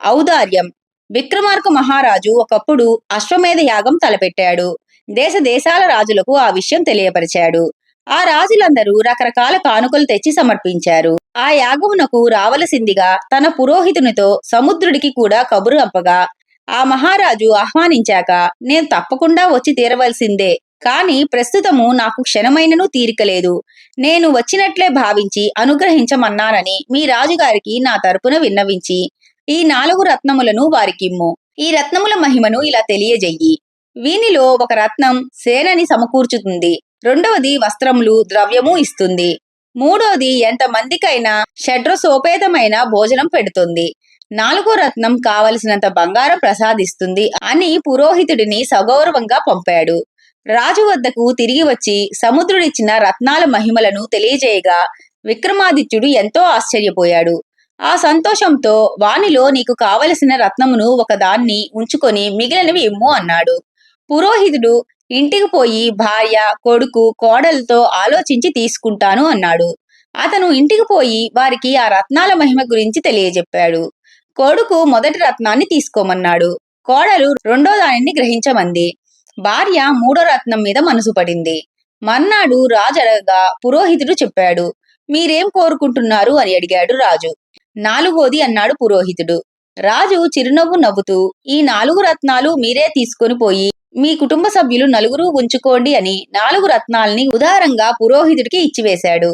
ఔదార్యం. విక్రమార్క మహారాజు ఒకప్పుడు అశ్వమేధ యాగం తలపెట్టాడు. దేశ దేశాల రాజులకు ఆ విషయం తెలియపరిచాడు. ఆ రాజులందరూ రకరకాల కానుకలు తెచ్చి సమర్పించారు. ఆ యాగమునకు రావలసిందిగా తన పురోహితునితో సముద్రుడికి కూడా కబురు పంపగా ఆ మహారాజు ఆహ్వానించాక, నేను తప్పకుండా వచ్చి తీరవలసిందే, కాని ప్రస్తుతము నాకు క్షణమైనను తీరికలేదు. నేను వచ్చినట్లే భావించి అనుగ్రహించమన్నానని మీ రాజుగారికి నా తరపున విన్నవించి ఈ 4 రత్నములను వారికిమ్ము. ఈ రత్నముల మహిమను ఇలా తెలియజెయ్యి. వీనిలో ఒక రత్నం సేనని సమకూర్చుతుంది, రెండవది వస్త్రములు ద్రవ్యము ఇస్తుంది, మూడోది ఎంతమందికైనా షడ్రసోపేతమైన భోజనం పెడుతుంది, 4వ రత్నం కావలసినంత బంగారం ప్రసాదిస్తుంది అని పురోహితుడిని సగౌరవంగా పంపాడు. రాజు వద్దకు తిరిగి వచ్చి సముద్రుడిచ్చిన రత్నాల మహిమలను తెలియజేయగా విక్రమాదిత్యుడు ఎంతో ఆశ్చర్యపోయాడు. ఆ సంతోషంతో, వానిలో నీకు కావలసిన రత్నమును ఒకదాన్ని ఉంచుకొని మిగిలినవి ఇమ్ము అన్నాడు. పురోహితుడు ఇంటికి పోయి భార్య, కొడుకు, కోడలతో ఆలోచించి తీసుకుంటాను అన్నాడు. అతను ఇంటికి పోయి వారికి ఆ రత్నాల మహిమ గురించి తెలియజెప్పాడు. కొడుకు మొదటి రత్నాన్ని తీసుకోమన్నాడు. కోడలు 2వ దానిని గ్రహించమంది. భార్య 3వ రత్నం మీద మనసు పడింది. మర్నాడు రాజు అడగగా పురోహితుడు చెప్పాడు. మీరేం కోరుకుంటున్నారు అని అడిగాడు రాజు. 4వది అన్నాడు పురోహితుడు. రాజు చిరునవ్వు నవ్వుతూ, ఈ 4 రత్నాలు మీరే తీసుకొని పోయి మీ కుటుంబ సభ్యులు 4 ఉంచుకోండి అని 4 రత్నాల్ని ఉదారంగా పురోహితుడికి ఇచ్చివేశాడు.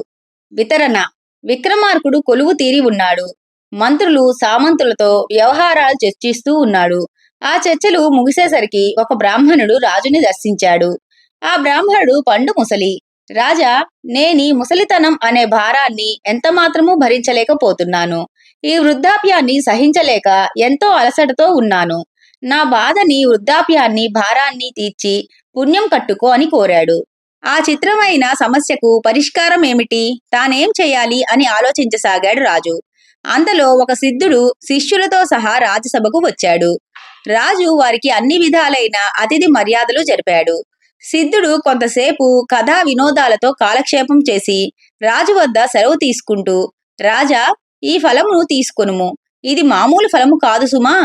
వితరణ. విక్రమార్కుడు కొలువు తీరి ఉన్నాడు. మంత్రులు సామంతులతో వ్యవహారాలు చర్చిస్తూ ఉన్నాడు. ఆ చర్చలు ముగిసేసరికి ఒక బ్రాహ్మణుడు రాజుని దర్శించాడు. ఆ బ్రాహ్మణుడు పండు ముసలి. రాజా, నేనీ ముసలితనం అనే భారాన్ని ఎంత మాత్రమూ భరించలేకపోతున్నాను. ఈ వృద్ధాప్యాన్ని సహించలేక ఎంతో అలసటతో ఉన్నాను. నా బాధని, వృద్ధాప్యాన్ని, భారాన్ని తీర్చి పుణ్యం కట్టుకో అని కోరాడు. ఆ చిత్రమైన సమస్యకు పరిష్కారం ఏమిటి, తానేం చేయాలి అని ఆలోచించసాగాడు రాజు. అంతలో ఒక సిద్ధుడు శిష్యులతో సహా రాజసభకు వచ్చాడు. రాజు వారికి అన్ని విధాలైన అతిథి మర్యాదలు జరిపాడు. సిద్ధుడు కొంతసేపు కథా వినోదాలతో కాలక్షేపం చేసి రాజు వద్ద సెలవు తీసుకుంటూ, రాజా, ఈ ఫలమును తీసుకొనుము. ఇది మామూలు ఫలము కాదు సుమా.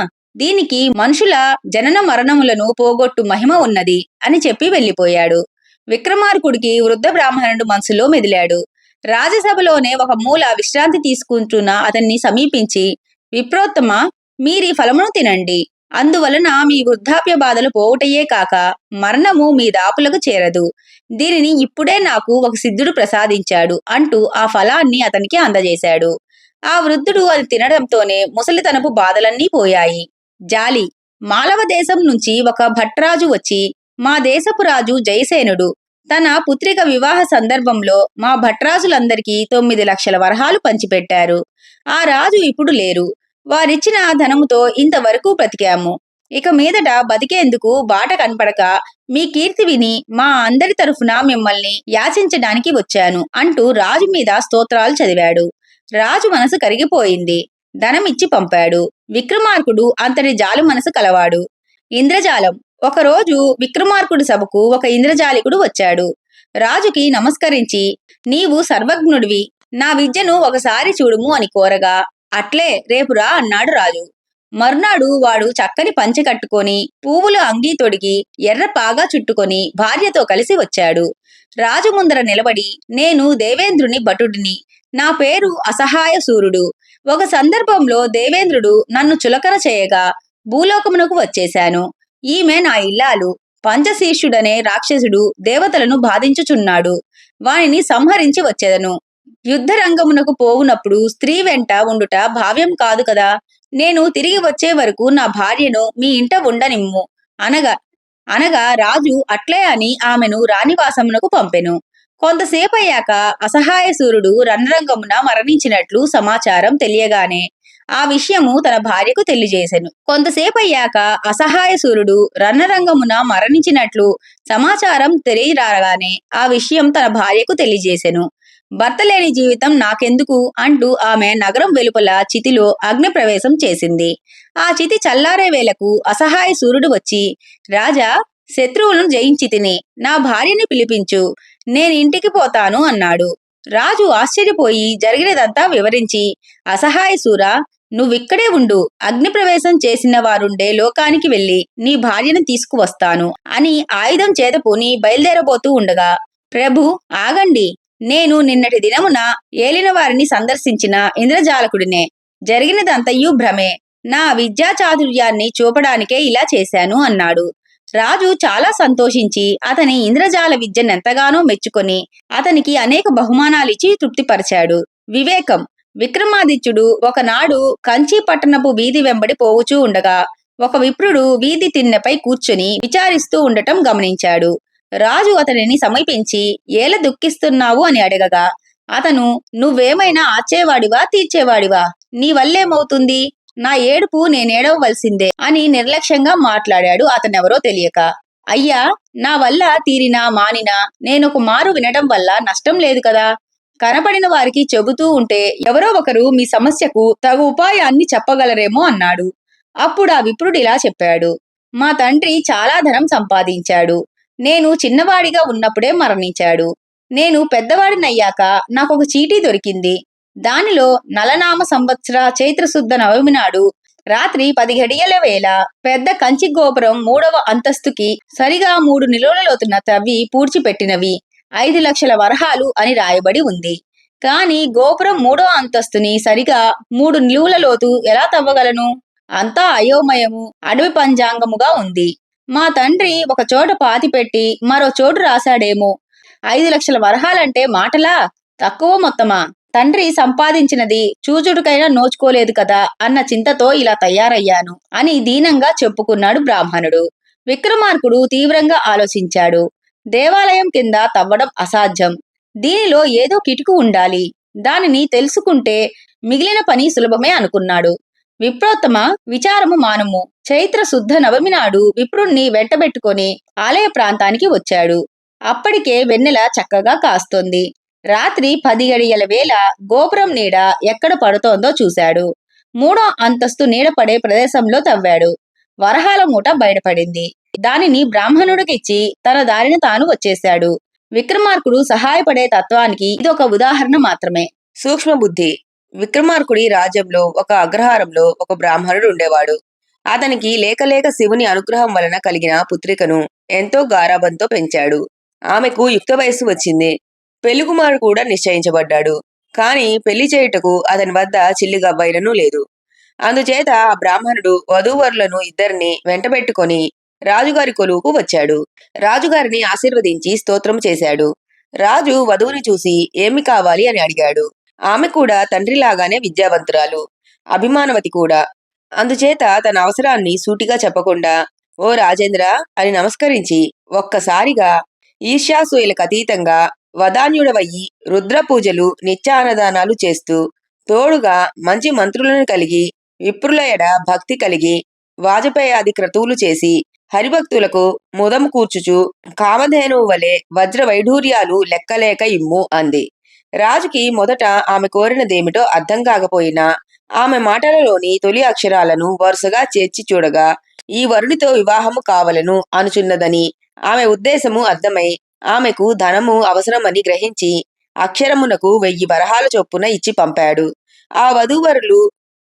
దీనికి మనుషుల జనన మరణములను పోగొట్టు మహిమ ఉన్నది అని చెప్పి వెళ్ళిపోయాడు. విక్రమార్కుడికి వృద్ధ బ్రాహ్మణుడు మనసులో మెదిలాడు. రాజసభలోనే ఒక మూల విశ్రాంతి తీసుకుంటున్న అతన్ని సమీపించి, విప్రోత్తమ, మీరీ ఫలమును తినండి. అందువలన మీ వృద్ధాప్య బాధలు పోవుటయే కాక మరణము మీ దాపులకు చేరదు. దీనిని ఇప్పుడే నాకు ఒక సిద్ధుడు ప్రసాదించాడు అంటూ ఆ ఫలాన్ని అతనికి అందజేశాడు. ఆ వృద్ధుడు అది తినడంతోనే ముసలితనపు బాధలన్నీ పోయాయి. జాలి. మాళవ దేశం నుంచి ఒక భట్రాజు వచ్చి, మా దేశపు రాజు జయసేనుడు తన పుత్రిక వివాహ సందర్భంలో మా భట్రాజులందరికీ 9 లక్షల వరహాలు పంచిపెట్టారు. ఆ రాజు ఇప్పుడు లేరు. వారిచ్చిన ధనముతో ఇంతవరకు బ్రతికాము. ఇక మీదట బతికేందుకు బాట కనపడక మీ కీర్తి విని మా అందరి తరఫున మిమ్మల్ని యాచించడానికి వచ్చాను అంటూ రాజు మీద స్తోత్రాలు చదివాడు. రాజు మనసు కరిగిపోయింది. ధనమిచ్చి పంపాడు. విక్రమార్కుడు అంతటి జాలి మనసు కలవాడు. ఇంద్రజాలం. ఒకరోజు విక్రమార్కుడి సభకు ఒక ఇంద్రజాలికుడు వచ్చాడు. రాజుకి నమస్కరించి, నీవు సర్వజ్ఞుడివి, నా విద్యను ఒకసారి చూడుము అని కోరగా, అట్లే రేపు రా అన్నాడు రాజు. మర్నాడు వాడు చక్కని పంచె కట్టుకొని, పువ్వుల అంగీ తొడిగి, ఎర్ర పాగా చుట్టుకొని భార్యతో కలిసి వచ్చాడు. రాజు ముందర నిలబడి, నేను దేవేంద్రుని భటుడిని. నా పేరు అసహాయ సూర్యుడు. ఒక సందర్భంలో దేవేంద్రుడు నన్ను చులకన చేయగా భూలోకమునకు వచ్చేశాను. ఈమె నా ఇల్లాలు. పంచశీర్షుడనే రాక్షసుడు దేవతలను బాధించుచున్నాడు. వానిని సంహరించి వచ్చేదను. యుద్ధరంగమునకు పోవునప్పుడు స్త్రీ వెంట ఉండుట భావ్యం కాదు కదా. నేను తిరిగి వచ్చే వరకు నా భార్యను మీ ఇంట ఉండనిమ్ము అనగా అనగా రాజు అట్లే అని ఆమెను రాణివాసమునకు పంపెను. కొంతసేపయ్యాక అసహాయ సూర్యుడు రణరంగమున మరణించినట్లు సమాచారం తెలియగానే ఆ విషయము తన భార్యకు తెలియజేసెను. కొంతసేపయ్యాక అసహాయ సూర్యుడు రణరంగమున మరణించినట్లు సమాచారం తెలియరాగానే ఆ విషయం తన భార్యకు తెలియజేసెను. భర్త లేని జీవితం నాకెందుకు అంటూ ఆమె నగరం వెలుపల చితిలో అగ్ని ప్రవేశం చేసింది. ఆ చితి చల్లారే వేళకు అసహాయ సూర్యుడు వచ్చి, రాజా, శత్రువులను జయించి తిని నా భార్యని పిలిపించు, నేనింటికి పోతాను అన్నాడు. రాజు ఆశ్చర్యపోయి జరిగినదంతా వివరించి, అసహాయ సూరా, నువ్విక్కడే ఉండు, అగ్ని ప్రవేశం చేసిన వారుండే లోకానికి వెళ్లి నీ భార్యను తీసుకువస్తాను అని ఆయుధం చేతపూని బయలుదేరబోతూ ఉండగా, ప్రభు, ఆగండి, నేను నిన్నటి దినమున ఏలిన వారిని సందర్శించిన ఇంద్రజాలకుడినే. జరిగినదంతయు భ్రమే. నా విద్యా చాతుర్యాన్ని చూపడానికే ఇలా చేశాను అన్నాడు. రాజు చాలా సంతోషించి అతని ఇంద్రజాల విద్యనెంతగానో మెచ్చుకొని అతనికి అనేక బహుమానాలిచ్చి తృప్తిపరిచాడు. వివేకం. విక్రమాదిత్యుడు ఒకనాడు కంచి పట్టణపు వీధి వెంబడి పోవుచూ ఉండగా ఒక విప్రుడు వీధి తిన్నెపై కూర్చుని విచారిస్తూ ఉండటం గమనించాడు. రాజు అతనిని సమీపించి, ఏల దుఃఖిస్తున్నావు అని అడగగా అతను, నువ్వేమైనా ఆచేవాడివా తీర్చేవాడివా? నీ వల్లేమవుతుంది? నా ఏడుపు నేనేడవవలసిందే అని నిర్లక్ష్యంగా మాట్లాడాడు అతనెవరో తెలియక. అయ్యా, నా వల్ల తీరినా మానినా నేనొక మారు వినడం వల్ల నష్టం లేదు కదా. కనపడిన వారికి చెబుతూ ఉంటే ఎవరో ఒకరు మీ సమస్యకు తగు ఉపాయాన్ని చెప్పగలరేమో అన్నాడు. అప్పుడు ఆ విప్రుడిలా చెప్పాడు. మా తండ్రి చాలా ధనం సంపాదించాడు. నేను చిన్నవాడిగా ఉన్నప్పుడే మరణించాడు. నేను పెద్దవాడినయ్యాక నాకొక చీటీ దొరికింది. దానిలో నలనామ సంవత్సర చైత్రశుద్ధ నవమి నాడు రాత్రి 10 గడియల వేళ పెద్ద కంచి గోపురం 3వ అంతస్తుకి సరిగా 3 నిలువల లోతున తవ్వి పూడ్చిపెట్టినవి 5 లక్షల వరహాలు అని రాయబడి ఉంది. కాని గోపురం 3వ అంతస్తుని సరిగా 3 నిలువల లోతు ఎలా తవ్వగలను? అంతా అయోమయము, అడవి పంజాంగముగా ఉంది. మా తండ్రి ఒక చోట పాతిపెట్టి మరో చోటు రాశాడేమో. 5 లక్షల వరహాలంటే మాటలా? తక్కువ మొత్తమా? తండ్రి సంపాదించినది చూచుడుకైనా నోచుకోలేదు కదా అన్న చింతతో ఇలా తయారయ్యాను అని దీనంగా చెప్పుకున్నాడు బ్రాహ్మణుడు. విక్రమార్కుడు తీవ్రంగా ఆలోచించాడు. దేవాలయం కింద తవ్వడం అసాధ్యం. దీనిలో ఏదో కిటుకు ఉండాలి. దానిని తెలుసుకుంటే మిగిలిన పని సులభమే అనుకున్నాడు. విప్రోత్తమ, విచారము మానుము. చైత్ర శుద్ధ నవమి నాడు విప్రుణ్ణి వెంటబెట్టుకొని ఆలయ ప్రాంతానికి వచ్చాడు. అప్పటికే వెన్నెల చక్కగా కాస్తోంది. రాత్రి 10 గడియల వేళ గోపురం నీడ ఎక్కడ పడుతోందో చూశాడు. 3వ అంతస్తు నీడ పడే ప్రదేశంలో తవ్వాడు. వరహాల మూట బయటపడింది. దానిని బ్రాహ్మణుడికిచ్చి తన దారిన తాను వచ్చేశాడు. విక్రమార్కుడు సహాయపడే తత్వానికి ఇదొక ఉదాహరణ మాత్రమే. సూక్ష్మ బుద్ధి. విక్రమార్కుడి రాజ్యంలో ఒక అగ్రహారంలో ఒక బ్రాహ్మణుడు ఉండేవాడు. అతనికి లేక శివుని అనుగ్రహం వలన కలిగిన పుత్రికను ఎంతో గారాబంతో పెంచాడు. ఆమెకు యుక్త వయస్సు వచ్చింది. పెళ్లికుమారుడు కూడా నిశ్చయించబడ్డాడు. కాని పెళ్లి చేయుటకు అతని వద్ద చిల్లిగవ్వైనను లేదు. అందుచేత ఆ బ్రాహ్మణుడు వధూవరులను ఇద్దరిని వెంటబెట్టుకొని రాజుగారి కొలువుకు వచ్చాడు. రాజుగారిని ఆశీర్వదించి స్తోత్రం చేశాడు. రాజు వధువుని చూసి ఏమి కావాలి అని అడిగాడు. ఆమె కూడా తండ్రిలాగానే విద్యావంతురాలు, అభిమానవతి కూడా. అందుచేత తన అవసరాన్ని సూటిగా చెప్పకుండా ఓ రాజేంద్ర అని నమస్కరించి ఒక్కసారిగా ఈర్ష్యాసూయలకు అతీతంగా వదాన్యుడవయ్యి రుద్ర పూజలు నిత్యాన్నదానాలు చేస్తూ తోడుగా మంచి మంత్రులను కలిగి విప్రుల ఎడ భక్తి కలిగి వాజపేయాది క్రతువులు చేసి హరిభక్తులకు ముదము కూర్చుచు కామధేనువు వలె వజ్ర వైఢూర్యాలు లెక్కలేక ఇమ్ము అంది. రాజుకి మొదట ఆమె కోరినదేమిటో అర్థం కాకపోయినా ఆమె మాటలలోని తొలి అక్షరాలను వరుసగా చేర్చి చూడగా ఈ వరునితో వివాహము కావలను అనుచున్నదని ఆమె ఉద్దేశము అర్థమై ఆమెకు ధనము అవసరమని గ్రహించి అక్షరమునకు 1000 వరహాల చొప్పున ఇచ్చి పంపాడు. ఆ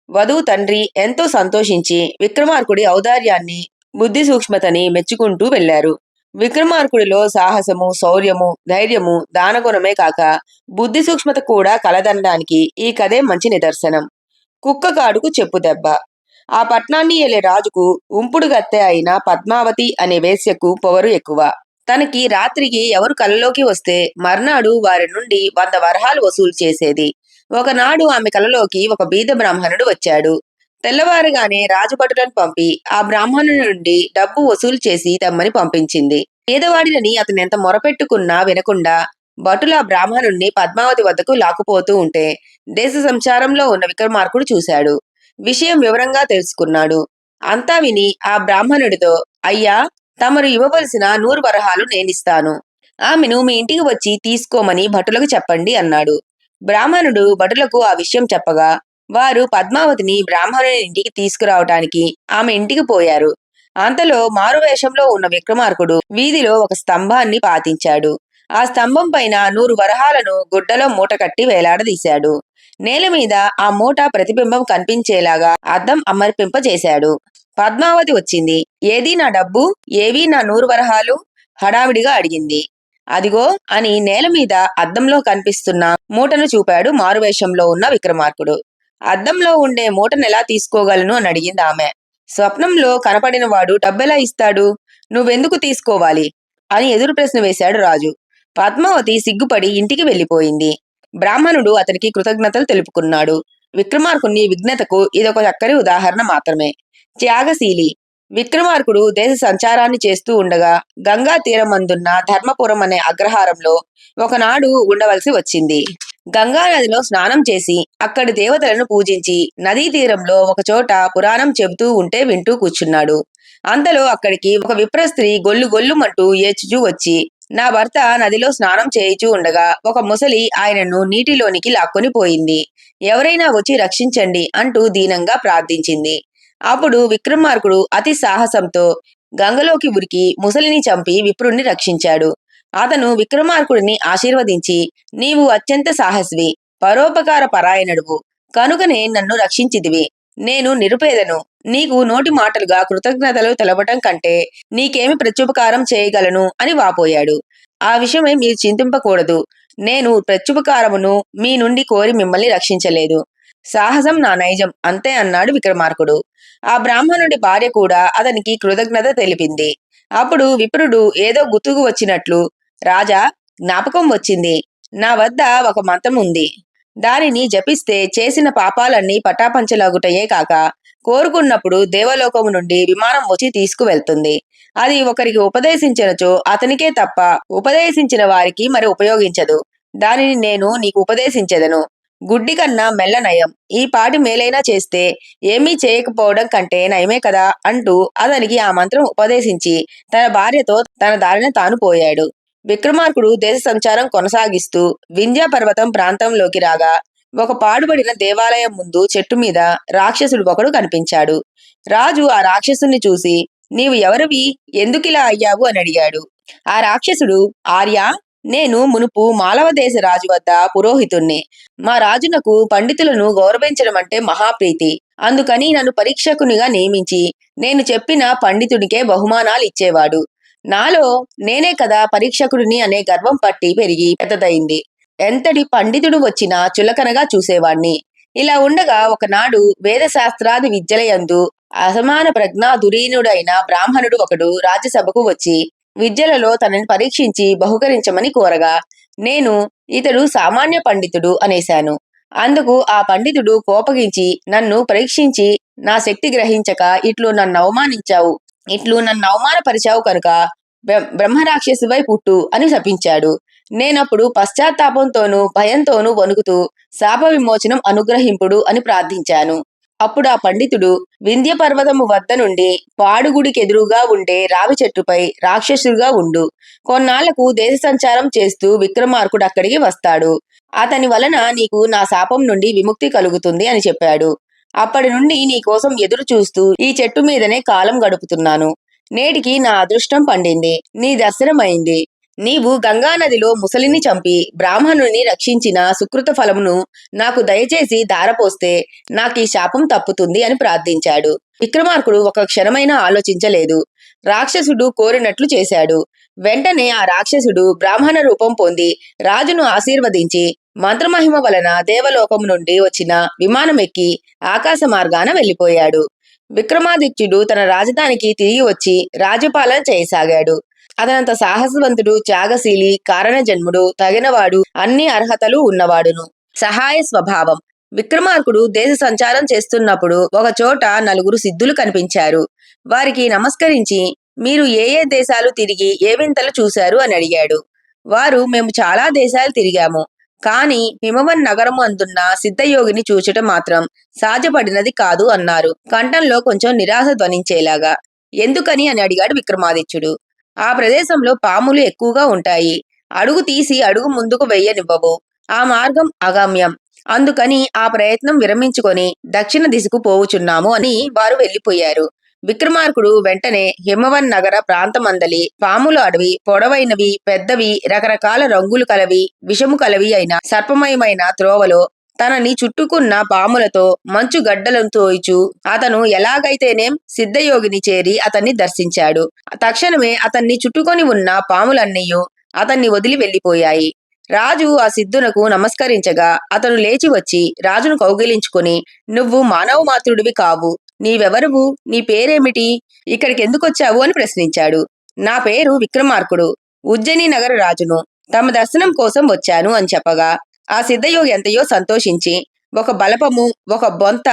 వధువు తండ్రి ఎంతో సంతోషించి విక్రమార్కుడి ఔదార్యాన్ని బుద్ధి సూక్ష్మతని మెచ్చుకుంటూ వెళ్లారు. విక్రమార్కుడిలో సాహసము, శౌర్యము, ధైర్యము, దానగుణమే కాక బుద్ధి సూక్ష్మత కూడా కలదనడానికి ఈ కథే మంచి నిదర్శనం. కుక్కగాడుకు చెప్పు దెబ్బ. ఆ పట్నాన్ని ఏలే రాజుకు ఉంపుడు గత్తె అయిన పద్మావతి అనే వేశ్యకు పొగరు ఎక్కువ. తనకి రాత్రికి ఎవరు కలలోకి వస్తే మర్నాడు వారి నుండి 100 వరహాలు వసూలు చేసేది. ఒకనాడు ఆమె కలలోకి ఒక బీద బ్రాహ్మణుడు వచ్చాడు. తెల్లవారుగానే రాజభటులను పంపి ఆ బ్రాహ్మణుడి నుండి డబ్బు వసూలు చేసి తెమ్మని పంపించింది. పేదవాడినని అతను ఎంత మొరపెట్టుకున్నా వినకుండా భటులు ఆ బ్రాహ్మణుణ్ణి పద్మావతి వద్దకు లాక్కుపోతూ ఉంటే దేశ సంచారంలో ఉన్న విక్రమార్కుడు చూశాడు. విషయం వివరంగా తెలుసుకున్నాడు. అంతా విని ఆ బ్రాహ్మణుడితో, అయ్యా, తమరు ఇవ్వవలసిన 100 వరహాలు నేనిస్తాను. ఆమెను మీ ఇంటికి వచ్చి తీసుకోమని భటులకు చెప్పండి అన్నాడు. బ్రాహ్మణుడు భటులకు ఆ విషయం చెప్పగా వారు పద్మావతిని బ్రాహ్మణుని ఇంటికి తీసుకురావటానికి ఆమె ఇంటికి పోయారు. అంతలో మారువేషంలో ఉన్న విక్రమార్కుడు వీధిలో ఒక స్తంభాన్ని పాతించాడు. ఆ స్తంభం పైన 100 వరహాలను గుడ్డలో మూట కట్టి వేలాడదీశాడు. నేల మీద ఆ మూట ప్రతిబింబం కనిపించేలాగా అద్దం అమర్పింపచేశాడు. పద్మావతి వచ్చింది. ఏదీ నా డబ్బు, ఏవీ నా 100 వరహాలు హడావిడిగా అడిగింది. అదిగో అని నేల మీద అద్దంలో కనిపిస్తున్న మూటను చూపాడు మారువేషంలో ఉన్న విక్రమార్కుడు. అద్దంలో ఉండే మూటనెలా తీసుకోగలను అని అడిగింది ఆమె. స్వప్నంలో కనపడిన వాడు డబ్బెలా ఇస్తాడు? నువ్వెందుకు తీసుకోవాలి అని ఎదురు ప్రశ్న వేశాడు రాజు. పద్మావతి సిగ్గుపడి ఇంటికి వెళ్లిపోయింది. బ్రాహ్మణుడు అతనికి కృతజ్ఞతలు తెలుపుకున్నాడు. విక్రమార్కుని విఘ్నతకు ఇదొక చక్కని ఉదాహరణ మాత్రమే. త్యాగశీలి. విక్రమార్కుడు దేశ సంచారాన్ని చేస్తూ ఉండగా గంగా తీరమందున్న ధర్మపురం అనే అగ్రహారంలో ఒకనాడు ఉండవలసి వచ్చింది. గంగా నదిలో స్నానం చేసి అక్కడి దేవతలను పూజించి నదీ తీరంలో ఒకచోట పురాణం చెబుతూ ఉంటే వింటూ కూర్చున్నాడు. అంతలో అక్కడికి ఒక విప్ర స్త్రీ గొల్లు గొల్లుమంటూ ఏడ్చుచూ వచ్చి నా భర్త నదిలో స్నానం చేయిచూ ఉండగా ఒక ముసలి ఆయనను నీటిలోనికి లాక్కొని పోయింది. ఎవరైనా వచ్చి రక్షించండి అంటూ దీనంగా ప్రార్థించింది. అప్పుడు విక్రమార్కుడు అతి సాహసంతో గంగలోకి ఉరికి ముసలిని చంపి విప్రుణ్ణి రక్షించాడు. అతను విక్రమార్కుడిని ఆశీర్వదించి నీవు అత్యంత సాహసివి, పరోపకార పరాయణుడువు కనుకనే నన్ను రక్షించితివి. నేను నిరుపేదను. నీకు నోటి మాటలుగా కృతజ్ఞతలు తెలపటం కంటే నీకేమి ప్రత్యుపకారం చేయగలను అని వాపోయాడు. ఆ విషయమై మీరు చింతింపకూడదు. నేను ప్రత్యుపకారమును మీ నుండి కోరి మిమ్మల్ని రక్షించలేదు. సాహసం నా నైజం అంతే అన్నాడు విక్రమార్కుడు. ఆ బ్రాహ్మణుడి భార్య కూడా అతనికి కృతజ్ఞత తెలిపింది. అప్పుడు విప్రుడు ఏదో గుర్తుకు వచ్చినట్లు, రాజా, జ్ఞాపకం వచ్చింది. నా వద్ద ఒక మంత్రం ఉంది. దానిని జపిస్తే చేసిన పాపాలన్నీ పటాపంచలగుటయే కాక కోరుకున్నప్పుడు దేవలోకము నుండి విమానం వచ్చి తీసుకువెళ్తుంది. అది ఒకరికి ఉపదేశించినచో అతనికే తప్ప ఉపదేశించిన వారికి మరి ఉపయోగించదు. దానిని నేను నీకు ఉపదేశించెదను. గుడ్డి కన్నా మెల్ల నయం. ఈ పాటి మేలైనా చేస్తే ఏమీ చేయకపోవడం కంటే నయమే కదా అంటూ అతనికి ఆ మంత్రం ఉపదేశించి తన భార్యతో తన దారిన తాను పోయాడు. విక్రమార్కుడు దేశ సంచారం కొనసాగిస్తూ వింధ్య పర్వతం ప్రాంతంలోకి రాగా ఒక పాడుబడిన దేవాలయం ముందు చెట్టు మీద రాక్షసుడు ఒకడు కనిపించాడు. రాజు ఆ రాక్షసుని చూసి నీవు ఎవరివి, ఎందుకిలా అయ్యావు అని అడిగాడు. ఆ రాక్షసుడు, ఆర్య, నేను మునుపు మాలవ దేశ రాజు వద్ద పురోహితుణ్ణి. మా రాజునకు పండితులను గౌరవించడం అంటే మహాప్రీతి. అందుకని నన్ను పరీక్షకునిగా నియమించి నేను చెప్పిన పండితుడికే బహుమానాలు ఇచ్చేవాడు. నాలో నేనే కదా పరీక్షకుడిని అనే గర్వం పట్టి పెరిగి పెద్దదయింది. ఎంతటి పండితుడు వచ్చినా చులకనగా చూసేవాణ్ణి. ఇలా ఉండగా ఒకనాడు వేదశాస్త్రాది విద్యలయందు అసమాన ప్రజ్ఞాధురీనుడైన బ్రాహ్మణుడు ఒకడు రాజ్యసభకు వచ్చి విద్యలలో తనని పరీక్షించి బహుకరించమని కోరగా నేను ఇతడు సామాన్య పండితుడు అనేశాను. అందుకు ఆ పండితుడు కోపగించి నన్ను పరీక్షించి నా శక్తి గ్రహించక ఇట్లు నన్ను అవమానపరిచావు కనుక బ్రహ్మరాక్షసివై పుట్టు అని శపించాడు. నేనప్పుడు పశ్చాత్తాపంతోనూ భయంతోనూ వణుకుతూ శాప విమోచనం అనుగ్రహింపుడు అని ప్రార్థించాను. అప్పుడు ఆ పండితుడు వింధ్య పర్వతము వద్ద నుండి పాడుగుడికెదురుగా ఉండే రావి చెట్టుపై రాక్షసుడుగా ఉండు. కొన్నాళ్లకు దేశ సంచారం చేస్తూ విక్రమార్కుడు అక్కడికి వస్తాడు. అతని వలన నీకు నా శాపం నుండి విముక్తి కలుగుతుంది అని చెప్పాడు. అప్పటి నుండి నీ కోసం ఎదురు చూస్తూ ఈ చెట్టు మీదనే కాలం గడుపుతున్నాను. నేటికి నా అదృష్టం పండింది. నీ దర్శనమైంది. నీవు గంగానదిలో ముసలిని చంపి బ్రాహ్మణుని రక్షించిన సుకృత ఫలమును నాకు దయచేసి ధారపోస్తే నాకీ శాపం తప్పుతుంది అని ప్రార్థించాడు. విక్రమార్కుడు ఒక క్షణమైనా ఆలోచించలేదు. రాక్షసుడు కోరినట్లు చేశాడు. వెంటనే ఆ రాక్షసుడు బ్రాహ్మణ రూపం పొంది రాజును ఆశీర్వదించి మంత్రమహిమ వలన దేవలోకం నుండి వచ్చిన విమానం ఎక్కి ఆకాశ మార్గాన వెళ్లిపోయాడు. విక్రమాదిత్యుడు తన రాజధానికి తిరిగి వచ్చి రాజ్యపాలన చేయసాగాడు. అతనంత సాహసవంతుడు, త్యాగశీలి, కారణజన్ముడు, తగినవాడు, అన్ని అర్హతలు ఉన్నవాడును. సహాయ స్వభావం. విక్రమార్కుడు దేశ సంచారం చేస్తున్నప్పుడు ఒక చోట నలుగురు సిద్ధులు కనిపించారు. వారికి నమస్కరించి మీరు ఏ ఏ దేశాలు తిరిగి ఏ వింతలు చూశారు అని అడిగాడు. వారు మేము చాలా దేశాలు తిరిగాము, కాని హిమవన్ నగరము అందున్న సిద్ధయోగిని చూచటం మాత్రం సాధ్యపడినది కాదు అన్నారు, కంఠంలో కొంచెం నిరాశ ధ్వనించేలాగా. ఎందుకని అని అడిగాడు విక్రమాదిత్యుడు. ఆ ప్రదేశంలో పాములు ఎక్కువగా ఉంటాయి. అడుగు తీసి అడుగు ముందుకు వెయ్యనివ్వవు. ఆ మార్గం అగమ్యం. అందుకని ఆ ప్రయత్నం విరమించుకొని దక్షిణ దిశకు పోవుచున్నాము అని వారు వెళ్లిపోయారు. విక్రమార్కుడు వెంటనే హిమవన్ నగర ప్రాంతమందలి పాముల అడవి, పొడవైనవి, పెద్దవి, రకరకాల రంగులు కలవి, విషము కలవి అయిన సర్పమయమైన త్రోవలో తనని చుట్టుకున్న పాములతో మంచు గడ్డలను తోయిచు అతను ఎలాగైతేనేం సిద్ధయోగిని చేరి అతన్ని దర్శించాడు. తక్షణమే అతన్ని చుట్టుకొని ఉన్న పాములన్నీయు అతన్ని వదిలి వెళ్లిపోయాయి. రాజు ఆ సిద్ధునకు నమస్కరించగా అతను లేచి వచ్చి రాజును కౌగిలించుకుని నువ్వు మానవ మాతృడివి కావు. నీవెవరువు? నీ పేరేమిటి? ఇక్కడికి ఎందుకొచ్చావు అని ప్రశ్నించాడు. నా పేరు విక్రమార్కుడు. ఉజ్జయిని నగర రాజును. తమ దర్శనం కోసం వచ్చాను అని చెప్పగా ఆ సిద్ధయోగి ఎంతయో సంతోషించి ఒక బలపము, ఒక బొంత,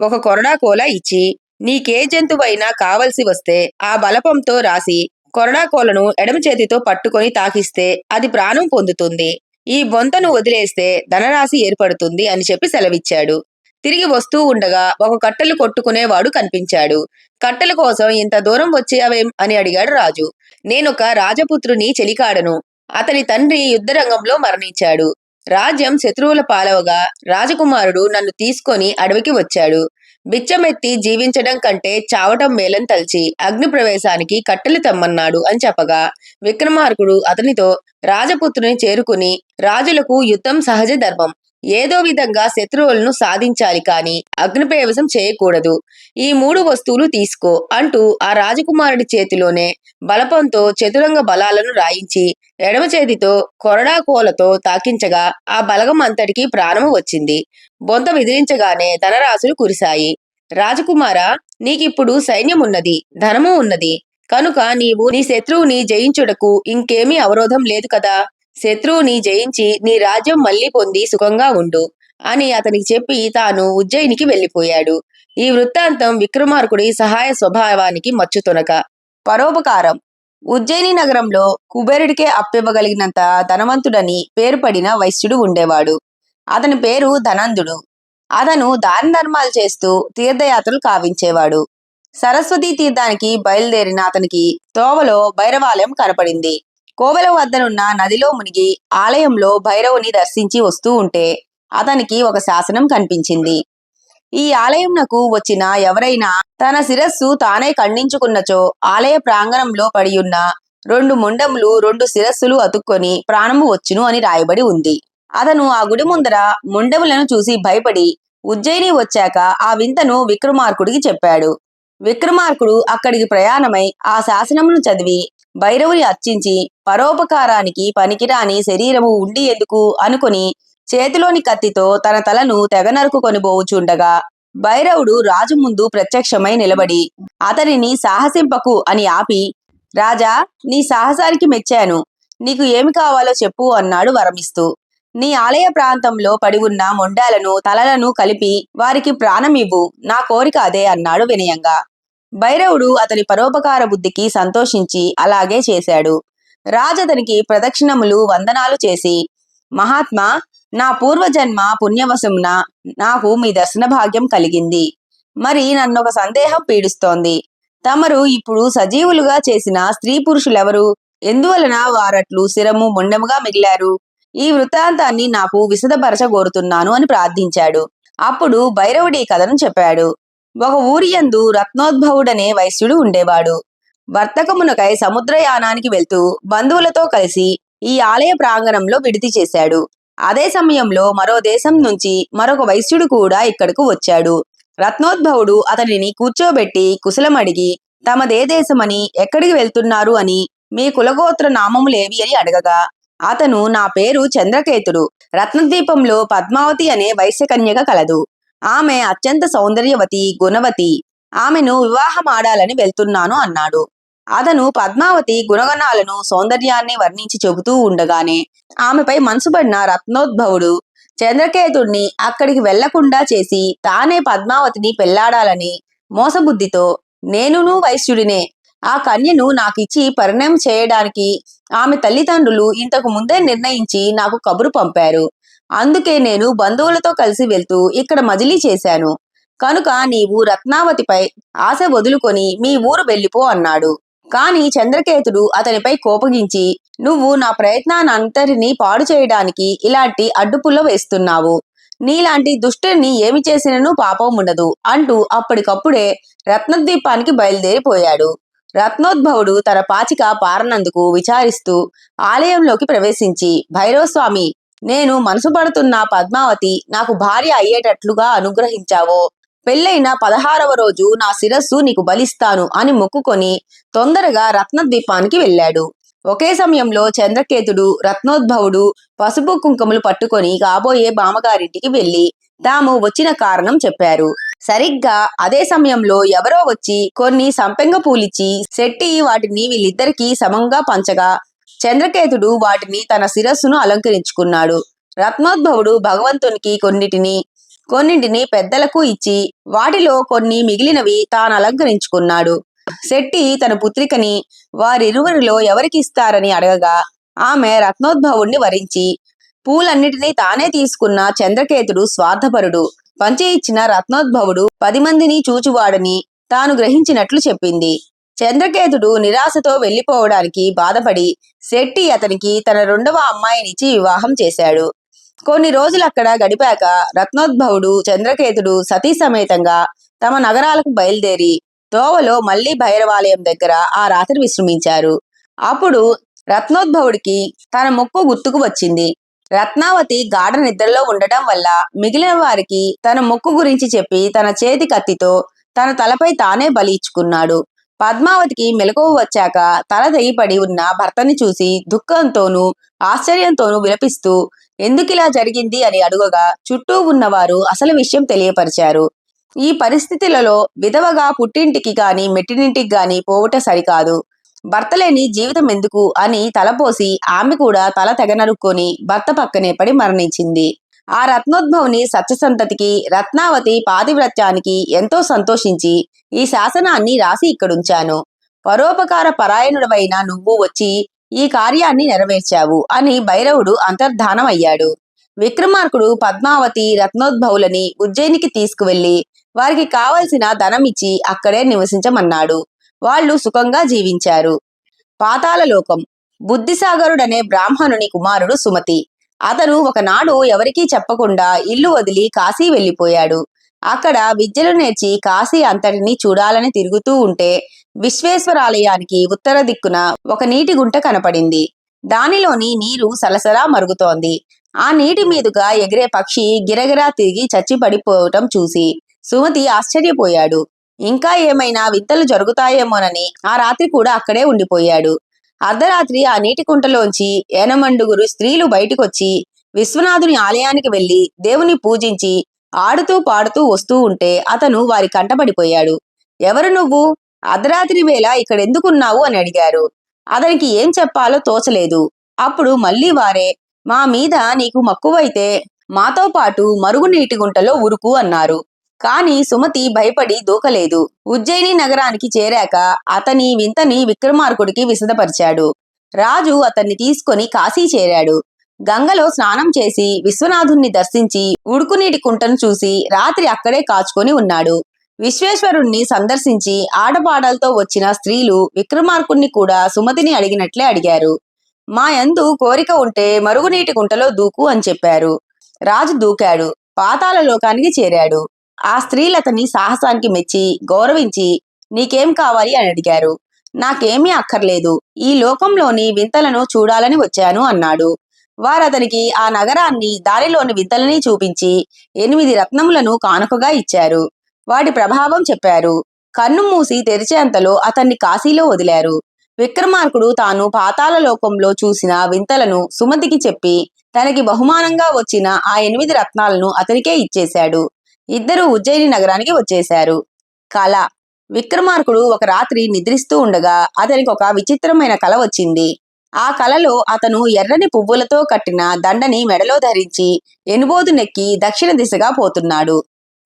ఒక కొరడా కోల ఇచ్చి నీకే జంతువైనా కావలసి వస్తే ఆ బలపంతో రాసి కొరడా కోలను ఎడమ చేతితో పట్టుకొని తాకిస్తే అది ప్రాణం పొందుతుంది. ఈ బొంతను వదిలేస్తే ధనరాశి ఏర్పడుతుంది అని చెప్పి సెలవిచ్చాడు. తిరిగి వస్తూ ఉండగా ఒక కట్టెలు కొట్టుకునేవాడు కనిపించాడు. కట్టెల కోసం ఇంత దూరం వచ్చేవేం అని అడిగాడు రాజు. నేనొక రాజపుత్రుని చెలికాడను. అతని తండ్రి యుద్ధరంగంలో మరణించాడు. రాజ్యం శత్రువుల పాలవగా రాజకుమారుడు నన్ను తీసుకొని అడవికి వచ్చాడు. బిచ్చమెత్తి జీవించడం కంటే చావటం మేలని తలచి అగ్ని ప్రవేశానికి కట్టెలు తెమ్మన్నాడు అని చెప్పగా విక్రమార్కుడు అతనితో రాజపుత్రుని చేరుకుని రాజులకు యుద్ధం సహజ ధర్మం. ఏదో విధంగా శత్రువులను సాధించాలి కాని అగ్నిప్రవేశం చేయకూడదు. ఈ 3 వస్తువులు తీసుకో అంటూ ఆ రాజకుమారుడి చేతిలోనే బలపంతో చతురంగ బలాలను రాయించి ఎడమ చేతితో కొరడా కోలతో తాకించగా ఆ బలగం అంతటికీ ప్రాణము వచ్చింది. బొంత విదిలించగానే ధనరాశులు కురిశాయి. రాజకుమారా, నీకిప్పుడు సైన్యం ఉన్నది, ధనము ఉన్నది కనుక నీవు నీ శత్రువుని జయించుటకు ఇంకేమీ అవరోధం లేదు కదా. శత్రువుని జయించి నీ రాజ్యం మళ్లీ పొంది సుఖంగా ఉండు అని అతనికి చెప్పి తాను ఉజ్జయినికి వెళ్లిపోయాడు. ఈ వృత్తాంతం విక్రమార్కుడి సహాయ స్వభావానికి మచ్చుతొనక. పరోపకారం. ఉజ్జయిని నగరంలో కుబేరుడికే అప్పివ్వగలిగినంత ధనవంతుడని పేరు పడిన వైశ్యుడు ఉండేవాడు. అతని పేరు ధనందుడు. అతను దాన ధర్మాలు చేస్తూ తీర్థయాత్రలు కావించేవాడు. సరస్వతీ తీర్థానికి బయలుదేరిన అతనికి తోవలో భైరవాలయం కనపడింది. కోవెల వద్దనున్న నదిలో మునిగి ఆలయంలో భైరవుని దర్శించి వస్తూ ఉంటే అతనికి ఒక శాసనం కనిపించింది. ఈ ఆలయంనకు వచ్చిన ఎవరైనా తన శిరస్సు తానే ఖండించుకున్నచో ఆలయ ప్రాంగణంలో పడియున్న 2 ముండములు 2 శిరస్సులు అతుక్కొని ప్రాణము వచ్చును అని రాయబడి ఉంది. అతను ఆ గుడి ముందర ముండములను చూసి భయపడి ఉజ్జయిని వచ్చాక ఆ వింతను విక్రమార్కుడికి చెప్పాడు. విక్రమార్కుడు అక్కడికి ప్రయాణమై ఆ శాసనమును చదివి భైరవుని అర్చించి పరోపకారానికి పనికిరాని శరీరము ఉండి ఎందుకు అనుకుని చేతిలోని కత్తితో తన తలను తెగ నరుకుకొని పోవుచుండగా భైరవుడు రాజు ముందు ప్రత్యక్షమై నిలబడి అతనిని సాహసింపకు అని ఆపి, రాజా, నీ సాహసానికి మెచ్చాను. నీకు ఏమి కావాలో చెప్పు అన్నాడు వరమిస్తూ. నీ ఆలయ ప్రాంతంలో పడి ఉన్న మొండాలను తలలను కలిపి వారికి ప్రాణమివ్వు, నా కోరిక అదే అన్నాడు వినయంగా. భైరవుడు అతని పరోపకార బుద్ధికి సంతోషించి అలాగే చేశాడు. రాజు అతనికి ప్రదక్షిణములు వందనాలు చేసి, మహాత్మా, నా పూర్వజన్మ పుణ్యవశమున నాకు మీ దర్శన భాగ్యం కలిగింది. మరి నన్నొక సందేహం పీడిస్తోంది. తమరు ఇప్పుడు సజీవులుగా చేసిన స్త్రీ పురుషులెవరు? ఎందువలన వారట్లు శిరము మొండెముగా మిగిలారు? ఈ వృత్తాంతాన్ని నాకు విశదపరచగోరుతున్నాను అని ప్రార్థించాడు. అప్పుడు భైరవుడి కథను చెప్పాడు. ఒక ఊరియందు రత్నోద్భవుడనే వైశ్యుడు ఉండేవాడు. వర్తకమునకై సముద్రయానానికి వెళ్తూ బంధువులతో కలిసి ఈ ఆలయ ప్రాంగణంలో విడిది చేశాడు. అదే సమయంలో మరో దేశం నుంచి మరొక వైశ్యుడు కూడా ఇక్కడకు వచ్చాడు. రత్నోద్భవుడు అతనిని కూర్చోబెట్టి కుశలమడిగి, తమదే దేశమని, ఎక్కడికి వెళ్తున్నారు అని, మీ కులగోత్ర నామములేవి అని అడగగా, అతను, నా పేరు చంద్రకేతుడు. రత్నద్వీపంలో పద్మావతి అనే వైశ్యకన్యక కలదు. ఆమె అత్యంత సౌందర్యవతి, గుణవతి. ఆమెను వివాహమాడాలని వెళ్తున్నాను అన్నాడు. అతను పద్మావతి గుణగణాలను, సౌందర్యాన్ని వర్ణించి చెబుతూ ఉండగానే ఆమెపై మనసుపడిన రత్నోద్భవుడు చంద్రకేతుడిని అక్కడికి వెళ్లకుండా చేసి తానే పద్మావతిని పెళ్లాడాలని మోసబుద్ధితో, నేనును వైశ్యుడినే, ఆ కన్యను నాకిచ్చి పరిణయం చేయడానికి ఆమె తల్లిదండ్రులు ఇంతకు ముందే నిర్ణయించి నాకు కబురు పంపారు. అందుకే నేను బంధువులతో కలిసి వెళ్తూ ఇక్కడ మజిలీ చేశాను. కనుక నీవు రత్నావతిపై ఆశ వదులుకొని మీ ఊరు వెళ్ళిపో అన్నాడు. కాని చంద్రకేతుడు అతనిపై కోపగించి, నువ్వు నా ప్రయత్నాన్నంతటినీ పాడు చేయడానికి ఇలాంటి అడ్డుపుల్ల వేస్తున్నావు. నీలాంటి దుష్టుని ఏమి చేసినను పాపం ఉండదు అంటూ అప్పటికప్పుడే రత్నద్వీపానికి బయలుదేరిపోయాడు. రత్నోద్భవుడు తన పాచిక పారనందుకు విచారిస్తూ ఆలయంలోకి ప్రవేశించి, భైరవస్వామి, నేను మనసు పడుతున్న పద్మావతి నాకు భార్య అయ్యేటట్లుగా అనుగ్రహించావో, పెళ్ళైన 16వ రోజు నా శిరస్సు నీకు బలిస్తాను అని మొక్కుకొని తొందరగా రత్నద్వీపానికి వెళ్ళాడు. ఒకే సమయంలో చంద్రకేతుడు, రత్నోద్భవుడు పసుపు కుంకుమలు పట్టుకొని కాబోయే బామ్మగారింటికి వెళ్లి తాము వచ్చిన కారణం చెప్పారు. సరిగ్గా అదే సమయంలో ఎవరో వచ్చి కొన్ని సంపెంగ పూలిచ్చి శెట్టి వాటిని వీళ్ళిద్దరికీ సమంగా పంచగా చంద్రకేతుడు వాటిని తన శిరస్సును అలంకరించుకున్నాడు. రత్నోద్భవుడు భగవంతునికి కొన్నింటిని పెద్దలకు ఇచ్చి వాటిలో కొన్ని మిగిలినవి తాను అలంకరించుకున్నాడు. శెట్టి తన పుత్రికని వారిరువురిలో ఎవరికి ఇస్తారని అడగగా ఆమె రత్నోద్భవుణ్ణి వరించి, పూలన్నిటినీ తానే తీసుకున్న చంద్రకేతుడు స్వార్థపరుడు. పంచి ఇచ్చిన రత్నోద్భవుడు 10 మందిని చూచువాడని తాను గ్రహించినట్లు చెప్పింది. చంద్రకేతుడు నిరాశతో వెళ్లిపోవడానికి బాధపడి శెట్టి అతనికి తన 2వ అమ్మాయినిచ్చి వివాహం చేశాడు. కొన్ని రోజులు అక్కడ గడిపాక రత్నోద్భవుడు, చంద్రకేతుడు సతీ సమేతంగా తమ నగరాలకు బయలుదేరి తోవలో మళ్లీ భైరవాలయం దగ్గర ఆ రాత్రి విశ్రమించారు. అప్పుడు రత్నోద్భవుడికి తన మొక్కు గుర్తుకు వచ్చింది. రత్నావతి గాఢ నిద్రలో ఉండటం వల్ల మిగిలిన వారికి తన మొక్కు గురించి చెప్పి తన చేతి కత్తితో తన తలపై తానే బలి ఇచ్చుకున్నాడు. పద్మావతికి మెలకువ వచ్చాక తల తెగిపడి ఉన్న భర్తని చూసి దుఃఖంతోనూ ఆశ్చర్యంతోనూ విలపిస్తూ ఎందుకిలా జరిగింది అని అడుగగా చుట్టూ ఉన్నవారు అసలు విషయం తెలియపరిచారు. ఈ పరిస్థితులలో విధవగా పుట్టింటికి గాని మెట్టినింటికి గాని పోవుట సరికాదు, భర్తలేని జీవితం ఎందుకు అని తలపోసి ఆమె కూడా తల తెగనరుక్కొని భర్త పక్కనే పడి మరణించింది. ఆ రత్నోద్భవుని సత్యసంతతికి, రత్నావతి పాతివ్రత్యానికి ఎంతో సంతోషించి ఈ శాసనాన్ని రాసి ఇక్కడుంచాను. పరోపకార పరాయణుడవైన నువ్వు వచ్చి ఈ కార్యాన్ని నెరవేర్చావు అని భైరవుడు అంతర్ధానం అయ్యాడు. విక్రమార్కుడు పద్మావతి, రత్నోద్భవులని ఉజ్జయినికి తీసుకువెళ్లి వారికి కావలసిన ధనమిచ్చి అక్కడే నివసించమన్నాడు. వాళ్ళు సుఖంగా జీవించారు. పాతాళలోకం. బుద్ధిసాగరుడనే బ్రాహ్మణుని కుమారుడు సుమతి. అతను ఒకనాడు ఎవరికీ చెప్పకుండా ఇల్లు వదిలి కాశీ వెళ్లిపోయాడు. అక్కడ విద్యలు నేర్చి కాశీ అంతటినీ చూడాలని తిరుగుతూ ఉంటే విశ్వేశ్వరాలయానికి ఉత్తర దిక్కున ఒక నీటి గుంట కనపడింది. దానిలోని నీరు సలసలా మరుగుతోంది. ఆ నీటి మీదుగా ఎగిరే పక్షి గిరగిరా తిరిగి చచ్చి పడిపోవటం చూసి సుమతి ఆశ్చర్యపోయాడు. ఇంకా ఏమైనా వింతలు జరుగుతాయేమోనని ఆ రాత్రి కూడా అక్కడే ఉండిపోయాడు. అర్ధరాత్రి ఆ నీటి కుంటలోంచి 8 స్త్రీలు బయటికొచ్చి విశ్వనాథుని ఆలయానికి వెళ్లి దేవుని పూజించి ఆడుతూ పాడుతూ వస్తూ ఉంటే అతను వారి కంటపడిపోయాడు. ఎవరు నువ్వు? అర్ధరాత్రి వేళ ఇక్కడెందుకున్నావు అని అడిగారు. అతనికి ఏం చెప్పాలో తోచలేదు. అప్పుడు మళ్ళీ వారే, మా మీద నీకు మక్కువైతే మాతో పాటు మరుగునీటి గుంటలో ఉరుకు అన్నారు. కాని సుమతి భయపడి దూకలేదు. ఉజ్జయిని నగరానికి చేరాక అతని వింతని విక్రమార్కుడికి విశదపరిచాడు. రాజు అతన్ని తీసుకొని కాశీ చేరాడు. గంగలో స్నానం చేసి విశ్వనాథుణ్ణి దర్శించి ఉడుకునీటి కుంటను చూసి రాత్రి అక్కడే కాచుకొని ఉన్నాడు. విశ్వేశ్వరుణ్ణి సందర్శించి ఆటపాటలతో వచ్చిన స్త్రీలు విక్రమార్కుణ్ణి కూడా సుమతిని అడిగినట్లే అడిగారు. మా యందు కోరిక ఉంటే మరుగునీటి కుంటలో దూకు అని చెప్పారు. రాజు దూకాడు. పాతాళ లోకానికి చేరాడు. ఆ స్త్రీలతని సాహసానికి మెచ్చి గౌరవించి నీకేం కావాలి అని అడిగారు. నాకేమీ అక్కర్లేదు, ఈ లోకంలోని వింతలను చూడాలని వచ్చాను అన్నాడు. వారతనికి ఆ నగరాన్ని దానిలోని వింతలని చూపించి 8 రత్నములను కానుకగా ఇచ్చారు. వాటి ప్రభావం చెప్పారు. కన్ను మూసి తెరిచేంతలో అతన్ని కాశీలో వదిలారు. విక్రమార్కుడు తాను పాతాళ లోకంలో చూసిన వింతలను సుమతికి చెప్పి తనకి బహుమానంగా వచ్చిన ఆ 8 రత్నాలను అతనికే ఇచ్చేశాడు. ఇద్దరూ ఉజ్జయిని నగరానికి వచ్చేశారు. కళ. విక్రమార్కుడు ఒక రాత్రి నిద్రిస్తూ ఉండగా అతనికి ఒక విచిత్రమైన కల వచ్చింది. ఆ కలలో అతను ఎర్రని పువ్వులతో కట్టిన దండని మెడలో ధరించి ఎనుబోదు నెక్కి దక్షిణ దిశగా పోతున్నాడు.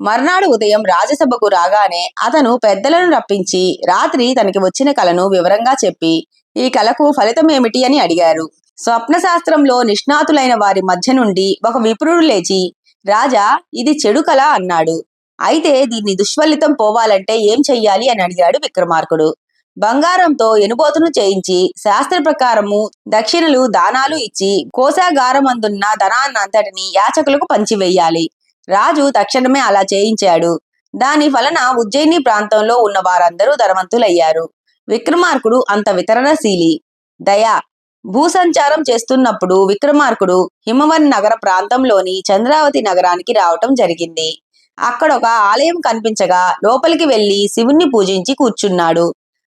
మర్నాడు ఉదయం రాజసభకు రాగానే అతను పెద్దలను రప్పించి రాత్రి తనకి వచ్చిన కలను వివరంగా చెప్పి ఈ కలకు ఫలితమేమిటి అని అడిగారు. స్వప్నశాస్త్రంలో నిష్ణాతులైన వారి మధ్య నుండి ఒక విప్రుడు లేచి, రాజా, ఇది చెడు కల అన్నాడు. అయితే దీన్ని దుష్ఫలితం పోవాలంటే ఏం చెయ్యాలి అని అడిగాడు విక్రమార్కుడు. బంగారంతో ఎనుబోతును చేయించి శాస్త్ర ప్రకారము దక్షిణలు దానాలు ఇచ్చి కోశాగారమందున్న ధనాన్నంతటిని యాచకులకు పంచివేయాలి. రాజు తక్షణమే అలా చేయించాడు. దాని వలన ఉజ్జయిని ప్రాంతంలో ఉన్న వారందరూ ధనవంతులయ్యారు. విక్రమార్కుడు అంత వితరణశీలి. దయ. భూసంచారం చేస్తున్నప్పుడు విక్రమార్కుడు హిమవన్ నగర ప్రాంతంలోని చంద్రావతి నగరానికి రావటం జరిగింది. అక్కడొక ఆలయం కనిపించగా లోపలికి వెళ్లి శివుణ్ణి పూజించి కూర్చున్నాడు.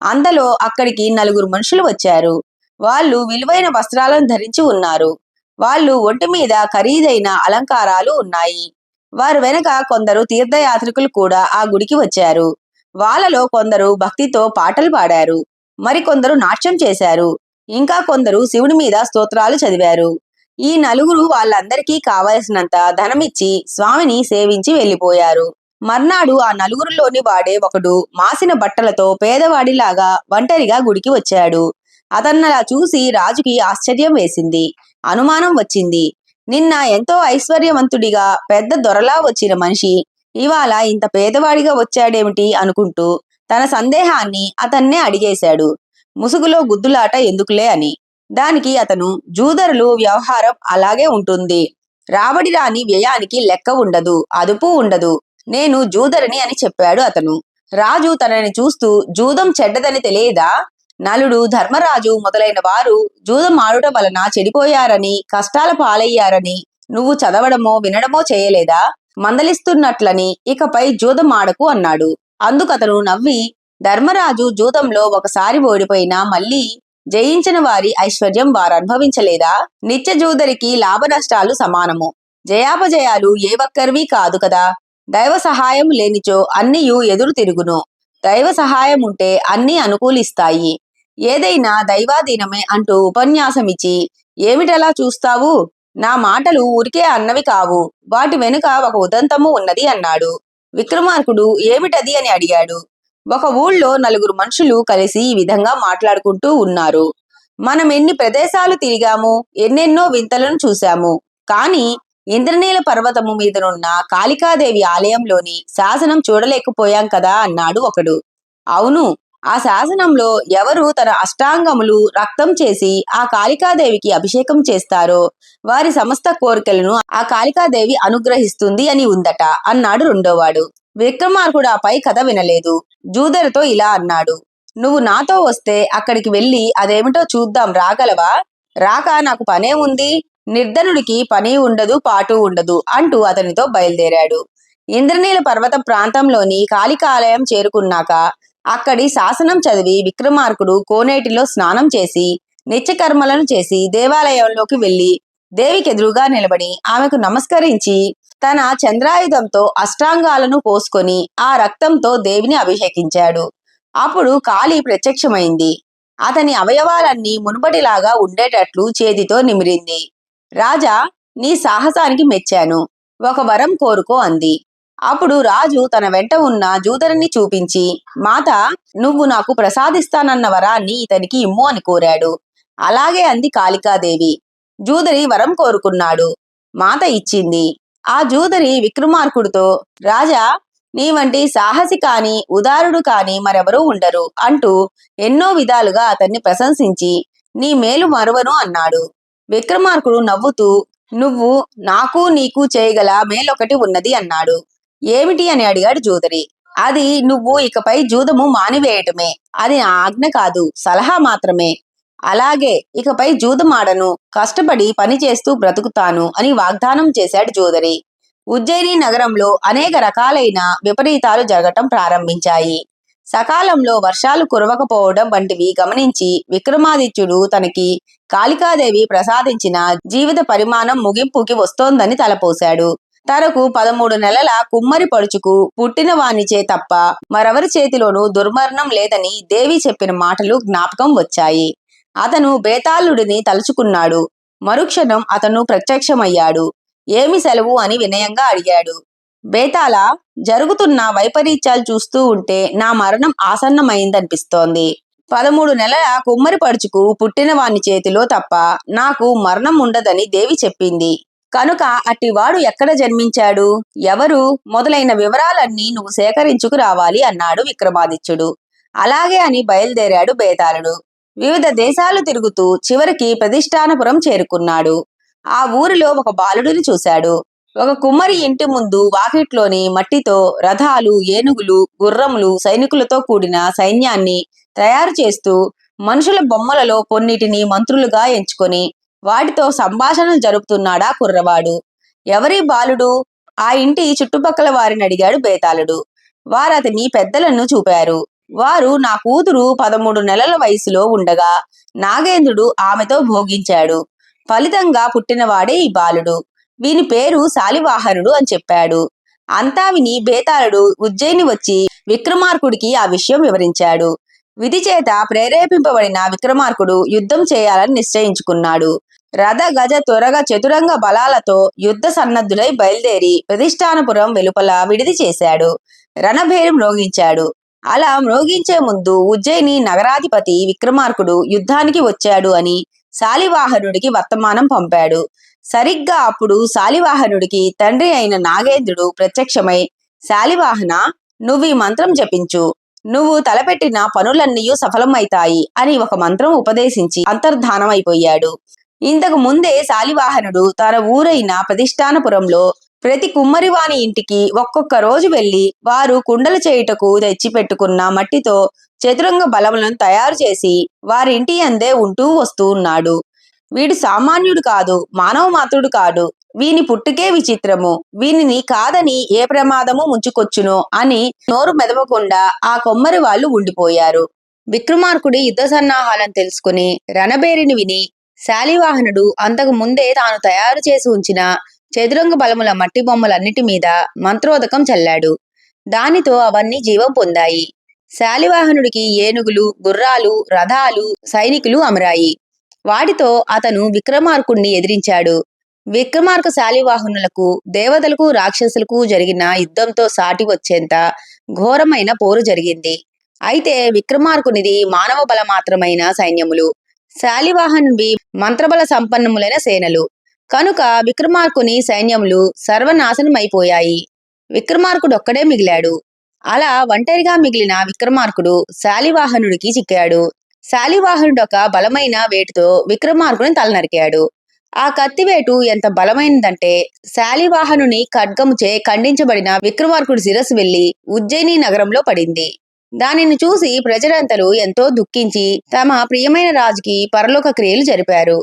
అంతలో అక్కడికి 4 మనుషులు వచ్చారు. వాళ్ళు విలువైన వస్త్రాలను ధరించి ఉన్నారు. వాళ్ళు ఒంటి మీద ఖరీదైన అలంకారాలు ఉన్నాయి. వారు వెనక కొందరు తీర్థయాత్రికులు కూడా ఆ గుడికి వచ్చారు. వాళ్ళలో కొందరు భక్తితో పాటలు పాడారు. మరికొందరు నాట్యం చేశారు. ఇంకా కొందరు శివుడి మీద స్తోత్రాలు చదివారు. ఈ 4 వాళ్ళందరికీ కావలసినంత ధనమిచ్చి స్వామిని సేవించి వెళ్లిపోయారు. మర్నాడు ఆ 4లోని వాడే ఒకడు మాసిన బట్టలతో పేదవాడిలాగా ఒంటరిగా గుడికి వచ్చాడు. అతన్నలా చూసి రాజుకి ఆశ్చర్యం వేసింది. అనుమానం వచ్చింది. నిన్న ఎంతో ఐశ్వర్యవంతుడిగా పెద్ద దొరలా వచ్చిన మనిషి ఇవాళ ఇంత పేదవాడిగా వచ్చాడేమిటి అనుకుంటూ తన సందేహాన్ని అతన్నే అడిగేశాడు. ముసుగులో గుద్దులాట ఎందుకులే అని. దానికి అతను, జూదరులు వ్యవహారం అలాగే ఉంటుంది. రాబడి రాని వ్యయానికి లెక్క ఉండదు, అదుపు ఉండదు. నేను జూదరిని అని చెప్పాడు అతను. రాజు తనని చూస్తూ, జూదం చెడ్డదని తెలియదా? నలుడు, ధర్మరాజు మొదలైన వారు జూదం ఆడుట వలన చెడిపోయారని, కష్టాల పాలయ్యారని నువ్వు చదవడమో వినడమో చేయలేదా? మందలిస్తున్నట్లని ఇకపై జూదం ఆడకు అన్నాడు. అందుకతను నవ్వి, ధర్మరాజు జూదంలో ఒకసారి ఓడిపోయినా మళ్ళీ జయించిన వారి ఐశ్వర్యం వారు అనుభవించలేదా? నిత్య జూదరికి లాభ నష్టాలు సమానము. జయాపజయాలు ఏ ఒక్కరివి కాదు కదా. దైవ సహాయం లేనిచో అన్నియు ఎదురు తిరుగును. దైవ సహాయం ఉంటే అన్నీ అనుకూలిస్తాయి. ఏదైనా దైవాధీనమే అంటూ ఉపన్యాసమిచ్చి, ఏమిటలా చూస్తావు? నా మాటలు ఊరికే అన్నవి కావు, వాటి వెనుక ఒక ఉదంతము ఉన్నది అన్నాడు. విక్రమార్కుడు ఏమిటది అని అడిగాడు. ఒక ఊళ్ళో 4 మనుషులు కలిసి ఈ విధంగా మాట్లాడుకుంటూ ఉన్నారు. మనం ఎన్ని ప్రదేశాలు తిరిగాము, ఎన్నెన్నో వింతలను చూశాము. కాని ఇంద్రనీల పర్వతము మీదనున్న కాళికాదేవి ఆలయంలోని శాసనం చూడలేకపోయాం కదా అన్నాడు ఒకడు. అవును, ఆ శాసనంలో ఎవరు తన అష్టాంగములు రక్తం చేసి ఆ కాళికాదేవికి అభిషేకం చేస్తారో వారి సమస్త కోరికలను ఆ కాళికాదేవి అనుగ్రహిస్తుంది అని ఉందట అన్నాడు రెండోవాడు. విక్రమార్కుడు ఆ పై కథ వినలేదు. జూదరితో ఇలా అన్నాడు. నువ్వు నాతో వస్తే అక్కడికి వెళ్ళి అదేమిటో చూద్దాం, రాగలవా? రాక నాకు పనే ఉంది, నిర్ధనుడికి పని ఉండదు పాటు ఉండదు అంటూ అతనితో బయలుదేరాడు. ఇంద్రనీల పర్వత ప్రాంతంలోని కాళికాలయం చేరుకున్నాక అక్కడి శాసనం చదివి విక్రమార్కుడు కోనేటిలో స్నానం చేసి నిత్యకర్మలను చేసి దేవాలయంలోకి వెళ్లి దేవికి ఎదురుగా నిలబడి ఆమెకు నమస్కరించి తన చంద్రాయుధంతో అష్టాంగాలను పోసుకొని ఆ రక్తంతో దేవిని అభిషేకించాడు. అప్పుడు కాళీ ప్రత్యక్షమైంది. అతని అవయవాలన్నీ మునుపటిలాగా ఉండేటట్లు చేతితో నిమిరింది. రాజా, నీ సాహసానికి మెచ్చాను. ఒక వరం కోరుకో అంది. అప్పుడు రాజు తన వెంట ఉన్న జూదరిని చూపించి, మాత, నువ్వు నాకు ప్రసాదిస్తానన్న వరాన్ని ఇతనికి ఇమ్ము అని కోరాడు. అలాగే అంది కాళికాదేవి. జూదరి వరం కోరుకున్నాడు. మాత ఇచ్చింది. ఆ జూదరి విక్రమార్కుడితో, రాజా, నీ వంటి సాహసి కాని ఉదారుడు కాని మరెవరూ ఉండరు అంటూ ఎన్నో విధాలుగా అతన్ని ప్రశంసించి నీ మేలు మరువను అన్నాడు. విక్రమార్కుడు నవ్వుతూ, నువ్వు నాకు నీకు చేయగల మేలొకటి ఉన్నది అన్నాడు. ఏమిటి అని అడిగాడు జూదరి. అది నువ్వు ఇకపై జూదము మానివేయటమే. అది నా ఆజ్ఞ కాదు, సలహా మాత్రమే. అలాగే, ఇకపై జూదమాడను, కష్టపడి పని చేస్తూ బ్రతుకుతాను అని వాగ్దానం చేశాడు జూదరి. ఉజ్జయిని నగరంలో అనేక రకాలైన విపరీతాలు జరగటం ప్రారంభించాయి. సకాలంలో వర్షాలు కురవకపోవడం వంటివి గమనించి విక్రమాదిత్యుడు తనకి కాళికాదేవి ప్రసాదించిన జీవిత పరిమాణం ముగింపుకి వస్తోందని తలపోశాడు. తనకు 13 నెలల కుమ్మరి పడుచుకు పుట్టిన వానిచే తప్ప మరెవరి చేతిలోనూ దుర్మరణం లేదని దేవి చెప్పిన మాటలు జ్ఞాపకం వచ్చాయి. అతను బేతాళుడిని తలుచుకున్నాడు. మరుక్షణం అతను ప్రత్యక్షమయ్యాడు. ఏమి సెలవు అని వినయంగా అడిగాడు. బేతాళ, జరుగుతున్న వైపరీత్యాలు చూస్తూ ఉంటే నా మరణం ఆసన్నమైందనిపిస్తోంది. 13 నెలల కుమ్మరి పడుచుకు పుట్టిన వాని చేతిలో తప్ప నాకు మరణం ఉండదని దేవి చెప్పింది. కనుక అట్టివాడు ఎక్కడ జన్మించాడు, ఎవరు మొదలైన వివరాలన్నీ నువ్వు సేకరించుకు రావాలి అన్నాడు విక్రమాదిత్యుడు. అలాగే అని బయలుదేరాడు బేతాళుడు. వివిధ దేశాలు తిరుగుతూ చివరికి ప్రతిష్టానపురం చేరుకున్నాడు. ఆ ఊరిలో ఒక బాలుడిని చూశాడు. ఒక కుమ్మరి ఇంటి ముందు వాకిట్లోని మట్టితో రథాలు, ఏనుగులు, గుర్రములు, సైనికులతో కూడిన సైన్యాన్ని తయారు చేస్తూ మనుషుల బొమ్మలలో కొన్నిటిని మంత్రులుగా ఎంచుకొని వాటితో సంభాషణలు జరుపుతున్నాడా కుర్రవాడు. ఎవరి బాలుడు? ఆ ఇంటి చుట్టుపక్కల వారిని అడిగాడు బేతాళుడు. వారతని పెద్దలను చూపారు. వారు నా కూతురు 13 నెలల వయసులో ఉండగా నాగేంద్రుడు ఆమెతో భోగించాడు. ఫలితంగా పుట్టినవాడే ఈ బాలుడు. వీని పేరు శాలివాహనుడు అని చెప్పాడు. అంతా విని బేతాళుడు ఉజ్జయిని వచ్చి విక్రమార్కుడికి ఆ విషయం వివరించాడు. విధి చేత ప్రేరేపింపబడిన విక్రమార్కుడు యుద్ధం చేయాలని నిశ్చయించుకున్నాడు. రథ గజ త్వరగ చతురంగ బలాలతో యుద్ధ సన్నద్ధులై బయలుదేరి ప్రతిష్టానపురం వెలుపల విడిది చేశాడు. రణభేరి మ్రోగించాడు. అలా మ్రోగించే ముందు ఉజ్జయిని నగరాధిపతి విక్రమార్కుడు యుద్ధానికి వచ్చాడు అని శాలివాహనుడికి వర్తమానం పంపాడు. సరిగ్గా అప్పుడు శాలివాహనుడికి తండ్రి అయిన నాగేంద్రుడు ప్రత్యక్షమై, శాలివాహన, నువ్వు ఈ మంత్రం జపించు, నువ్వు తలపెట్టిన పనులన్నీ సఫలమైతాయి అని ఒక మంత్రం ఉపదేశించి అంతర్ధానమైపోయాడు. ఇంతకు ముందే శాలివాహనుడు తన ఊరైన ప్రతిష్టానపురంలో ప్రతి కుమ్మరివాని ఇంటికి ఒక్కొక్క రోజు వెళ్లి వారు కుండలు చేయుటకు తెచ్చిపెట్టుకున్న మట్టితో చతురంగ బలములను తయారు చేసి వారింటి అందే ఉంటూ వస్తూ ఉన్నాడు. వీడు సామాన్యుడు కాదు, మానవ మాత్రుడు కాడు. వీని పుట్టుకే విచిత్రము. వీనిని కాదని ఏ ప్రమాదము ముంచుకొచ్చునో అని నోరు మెదపకుండా ఆ కొమ్మరి వాళ్ళు ఉండిపోయారు. విక్రమార్కుడి యుద్ధ సన్నాహాలను తెలుసుకుని రణబేరిని విని శాలివాహనుడు అంతకు ముందే తాను తయారు చేసి ఉంచిన చతురంగ బలముల మట్టి బొమ్మలన్నిటి మీద మంత్రోదకం చల్లాడు. దానితో అవన్నీ జీవం పొందాయి. శాలివాహనుడికి ఏనుగులు, గుర్రాలు, రథాలు, సైనికులు అమరాయి. వాటితో అతను విక్రమార్కుణ్ణి ఎదిరించాడు. విక్రమార్క శాలివాహనులకు దేవతలకు రాక్షసులకు జరిగిన యుద్ధంతో సాటి వచ్చేంత ఘోరమైన పోరు జరిగింది. అయితే విక్రమార్కునిది మానవ బల మాత్రమైన సైన్యములు, శాలివాహనువి మంత్రబల సంపన్నములైన సేనలు. కనుక విక్రమార్కుని సైన్యములు సర్వనాశనమైపోయాయి. విక్రమార్కుడొక్కడే మిగిలాడు. అలా ఒంటరిగా మిగిలిన విక్రమార్కుడు శాలివాహనుడికి చిక్కాడు. శాలివాహనుడొక బలమైన వేటుతో విక్రమార్కుని తలనరికాడు. ఆ కత్తివేటు ఎంత బలమైనదంటే శాలివాహనుని ఖడ్గముచే ఖండించబడిన విక్రమార్కుడి శిరస్సు వెళ్లి ఉజ్జయిని నగరంలో పడింది. దానిని చూసి ప్రజలందరూ ఎంతో దుఃఖించి తమ ప్రియమైన రాజుకి పరలోక క్రియలు జరిపారు.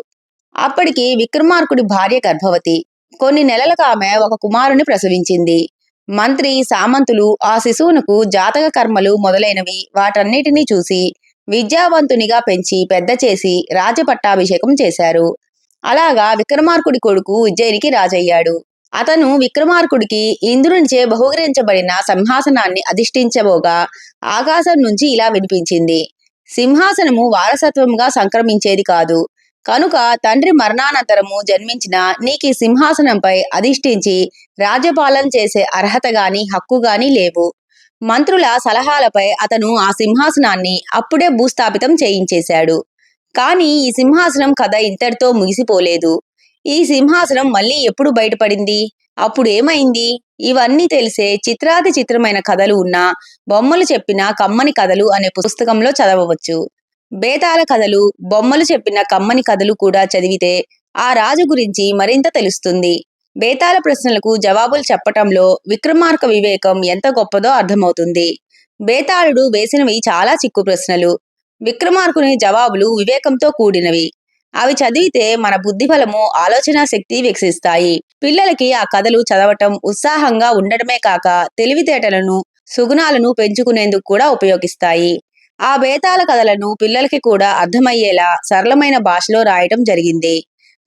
అప్పటికి విక్రమార్కుడి భార్య గర్భవతి. కొన్ని నెలలకు ఆమె ఒక కుమారుని ప్రసవించింది. మంత్రి, సామంతులు ఆ శిశువునకు జాతక కర్మలు మొదలైనవి వాటన్నిటినీ చూసి విద్యావంతునిగా పెంచి పెద్ద చేసి రాజపట్టాభిషేకం చేశారు. అలాగా విక్రమార్కుడి కొడుకు ఉజ్జయినికి రాజయ్యాడు. అతను విక్రమార్కుడికి ఇంద్రునిచే బహూకరించబడిన సింహాసనాన్ని అధిష్ఠించబోగా ఆకాశం నుంచి ఇలా వినిపించింది: సింహాసనము వారసత్వంగా సంక్రమించేది కాదు. కనుక తండ్రి మరణానంతరము జన్మించిన నీకు ఈ సింహాసనంపై అధిష్ఠించి రాజ్యపాలన చేసే అర్హత గాని హక్కు గాని లేవు. మంత్రుల సలహాలపై అతను ఆ సింహాసనాన్ని అప్పుడే భూస్థాపితం చేయించేశాడు. కాని ఈ సింహాసనం కథ ఇంతటితో ముగిసిపోలేదు. ఈ సింహాసనం మళ్ళీ ఎప్పుడు బయటపడింది? అప్పుడు ఏమైంది? ఇవన్నీ తెలిసే చిత్రాతి చిత్రమైన కథలు ఉన్న బొమ్మలు చెప్పిన కమ్మని కథలు అనే పుస్తకంలో చదవవచ్చు. బేతాళ కథలు, బొమ్మలు చెప్పిన కమ్మని కథలు కూడా చదివితే ఆ రాజు గురించి మరింత తెలుస్తుంది. బేతాళ ప్రశ్నలకు జవాబులు చెప్పటంలో విక్రమార్క వివేకం ఎంత గొప్పదో అర్థమవుతుంది. బేతాళుడు వేసినవి చాలా చిక్కు ప్రశ్నలు. విక్రమార్కుని జవాబులు వివేకంతో కూడినవి. అవి చదివితే మన బుద్ధిబలము, ఆలోచనా శక్తి వికసిస్తాయి. పిల్లలకి ఆ కథలు చదవటం ఉత్సాహంగా ఉండటమే కాక తెలివితేటలను, సుగుణాలను పెంచుకునేందుకు కూడా ఉపయోగిస్తాయి. ఆ బేతాళ కథలను పిల్లలకి కూడా అర్థమయ్యేలా సరళమైన భాషలో రాయటం జరిగింది.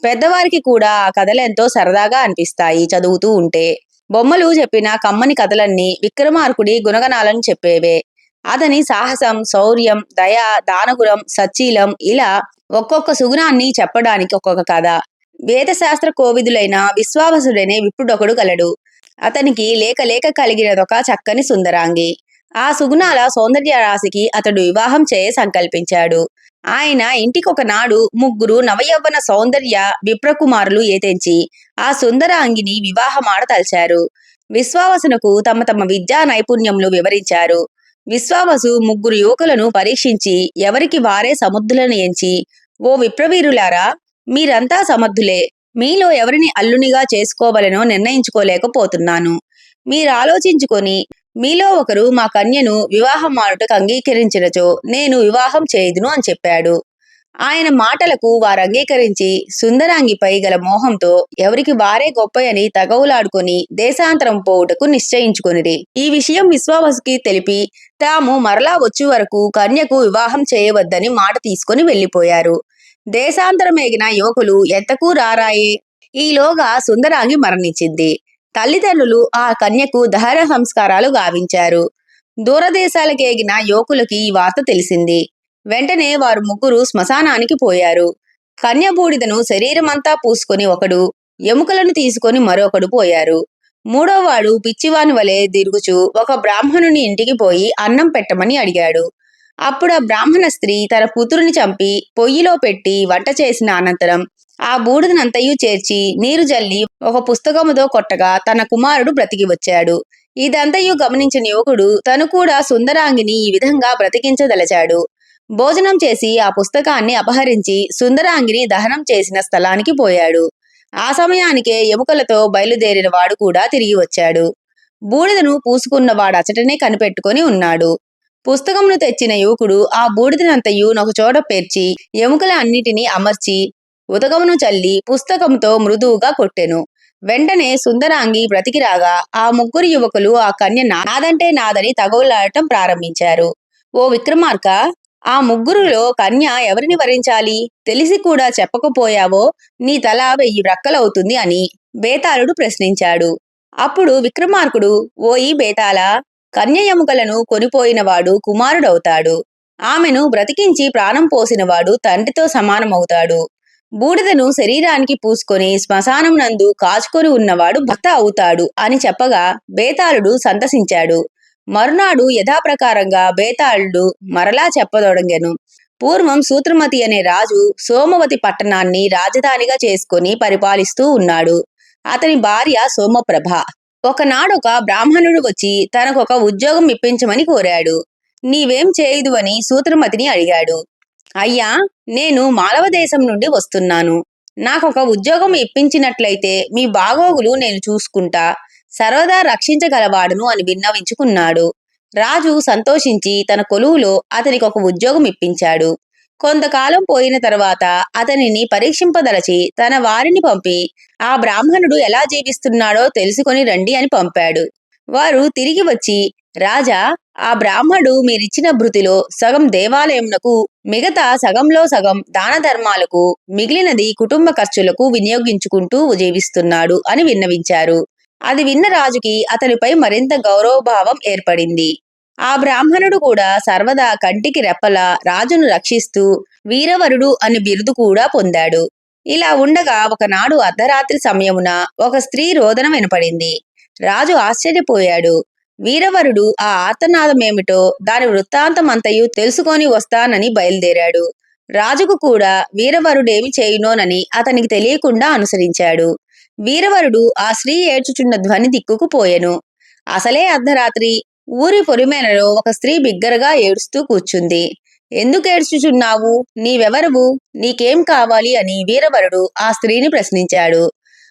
పెద్దవారికి కూడా ఆ కథలెంతో సరదాగా అనిపిస్తాయి చదువుతూ ఉంటే. బొమ్మలు చెప్పిన కమ్మని కథలన్నీ విక్రమార్కుడి గుణగణాలను చెప్పేవే. అతని సాహసం, శౌర్యం, దయ, దానగుణం, సచ్చీలం ఇలా ఒక్కొక్క సుగుణాన్ని చెప్పడానికి ఒక్కొక్క కథ. వేదశాస్త్ర కోవిదులైన విశ్వావసుడనే విప్రుడొకడు గలడు. అతనికి లేక లేక కలిగినదొక చక్కని సుందరాంగి. ఆ సుగుణాల సౌందర్య రాశికి అతడు వివాహం చేయ సంకల్పించాడు. ఆయన ఇంటికొకనాడు ముగ్గురు నవయవ్వన సౌందర్య విప్రకుమారులు ఏతెంచి ఆ సుందరాంగిని వివాహమాడ తలచారు. విశ్వావసునకు తమ తమ విద్యా నైపుణ్యములు వివరించారు. విశ్వావసు ముగ్గురు యువకులను పరీక్షించి ఎవరికి వారే సమర్థులను ఎంచి, ఓ విప్రవీరులారా, మీరంతా సమర్థులే. మీలో ఎవరిని అల్లునిగా చేసుకోవలనో నిర్ణయించుకోలేకపోతున్నాను. మీరాలోచించుకొని మీలో ఒకరు మా కన్యను వివాహమాడుటకు అంగీకరించినచో నేను వివాహం చేయుదును అని చెప్పాడు. ఆయన మాటలకు వారు అంగీకరించి సుందరాంగిపై గల మోహంతో ఎవరికి వారే గొప్పయని తగవులాడుకొని దేశాంతరం పోవుటకు నిశ్చయించుకొనిరి. ఈ విషయం విశ్వావసుకి తెలిపి తాము మరలా వచ్చే వరకు కన్యకు వివాహం చేయవద్దని మాట తీసుకొని వెళ్లిపోయారు. దేశాంతరమేగిన యువకులు ఎంతకూ రారాయే. ఈలోగా సుందరాంగి మరణించింది. తల్లిదండ్రులు ఆ కన్యకు దహన సంస్కారాలు గావించారు. దూరదేశాలకేగిన యువకులకి ఈ వార్త తెలిసింది. వెంటనే వారు ముగ్గురు శ్మశానానికి పోయారు. కన్య బూడిదను శరీరమంతా పూసుకొని ఒకడు, ఎముకలను తీసుకొని మరొకడు పోయారు. మూడోవాడు పిచ్చివాని వలె తిరుగుచూ ఒక బ్రాహ్మణుని ఇంటికి పోయి అన్నం పెట్టమని అడిగాడు. అప్పుడు ఆ బ్రాహ్మణ స్త్రీ తన కూతురుని చంపి పొయ్యిలో పెట్టి వంట చేసిన అనంతరం ఆ బూడిదనంతయు చేర్చి నీరు జల్లి ఒక పుస్తకముతో కొట్టగా తన కుమారుడు బ్రతికి వచ్చాడు. ఇదంతయు గమనించిన యువకుడు తను కూడా సుందరాంగిని ఈ విధంగా బ్రతికించదలచాడు. భోజనం చేసి ఆ పుస్తకాన్ని అపహరించి సుందరాంగిని దహనం చేసిన స్థలానికి పోయాడు. ఆ సమయానికే ఎముకలతో బయలుదేరిన వాడు కూడా తిరిగి వచ్చాడు. బూడిదను పూసుకున్నవాడు అచటనే కనిపెట్టుకొని ఉన్నాడు. పుస్తకమును తెచ్చిన యువకుడు ఆ బూడిదనంతయు ఒకచోట పేర్చి ఎముకల అన్నిటినీ అమర్చి ఉదకమును చల్లి పుస్తకముతో మృదువుగా కొట్టెను. వెంటనే సుందరాంగి బ్రతికి రాగా ఆ ముగ్గురు యువకులు ఆ కన్య నాదంటే నాదని తగవులాడటం ప్రారంభించారు. ఓ విక్రమార్క, ఆ ముగ్గురులో కన్య ఎవరిని వరించాలి? తెలిసి కూడా చెప్పకపోయావో నీ తల 1000 రెక్కలవుతుంది అని బేతాళుడు ప్రశ్నించాడు. అప్పుడు విక్రమార్కుడు, ఓయి బేతాళ, కన్య ఎముకలను కొనిపోయినవాడు కుమారుడవుతాడు. ఆమెను బ్రతికించి ప్రాణం పోసినవాడు తండ్రితో సమానమవుతాడు. బూడిదను శరీరానికి పూసుకొని శ్మశానం నందు కాచుకొని ఉన్నవాడు భర్త అవుతాడు అని చెప్పగా బేతాళుడు సంతసించాడు. మరునాడు యథాప్రకారంగా బేతాళుడు మరలా చెప్పదొడంగెను. పూర్వం సూత్రమతి అనే రాజు సోమవతి పట్టణాన్ని రాజధానిగా చేసుకొని పరిపాలిస్తూ ఉన్నాడు. అతని భార్య సోమప్రభ. ఒకనాడొక బ్రాహ్మణుడు వచ్చి తనకొక ఉద్యోగం ఇప్పించమని కోరాడు. నీవేం చేయుదువని సూత్రమతిని అడిగాడు. అయ్యా, నేను మాలవ దేశం నుండి వస్తున్నాను. నాకొక ఉద్యోగం ఇప్పించినట్లయితే మీ బాగోగులు నేను చూసుకుంటా, సర్వదా రక్షించగలవాడును అని విన్నవించుకున్నాడు. రాజు సంతోషించి తన కొలువులో అతనికి ఒక ఉద్యోగం ఇప్పించాడు. కొంతకాలం పోయిన తర్వాత అతనిని పరీక్షింపదలచి తన వారిని పంపి ఆ బ్రాహ్మణుడు ఎలా జీవిస్తున్నాడో తెలుసుకొని రండి అని పంపాడు. వారు తిరిగి వచ్చి రాజా, ఆ బ్రాహ్మడు మీరిచ్చిన భృతిలో సగం దేవాలయమునకు, మిగతా సగంలో సగం దాన ధర్మాలకు, మిగిలినది కుటుంబ ఖర్చులకు వినియోగించుకుంటూ జీవిస్తున్నాడు అని విన్నవించారు. అది విన్న రాజుకి అతనిపై మరింత గౌరవభావం ఏర్పడింది. ఆ బ్రాహ్మణుడు కూడా సర్వదా కంటికి రెప్పలా రాజును రక్షిస్తూ వీరవరుడు అని బిరుదు కూడా పొందాడు. ఇలా ఉండగా ఒకనాడు అర్ధరాత్రి సమయమున ఒక స్త్రీ రోదన వినపడింది. రాజు ఆశ్చర్యపోయాడు. వీరవరుడు ఆ ఆర్తనాదమేమిటో దాని వృత్తాంతమంతయు తెలుసుకొని వస్తానని బయలుదేరాడు. రాజుకు కూడా వీరవరుడేమి చేయునోనని అతనికి తెలియకుండా అనుసరించాడు. వీరవరుడు ఆ స్త్రీ ఏడ్చుచున్న ధ్వని దిక్కుకు పోయెను. అసలే అర్ధరాత్రి. ఊరి పొలిమేరలో ఒక స్త్రీ బిగ్గరగా ఏడుస్తూ కూర్చుంది. ఎందుకేడ్చుచున్నావు? నీవెవరువు? నీకేం కావాలి అని వీరవరుడు ఆ స్త్రీని ప్రశ్నించాడు.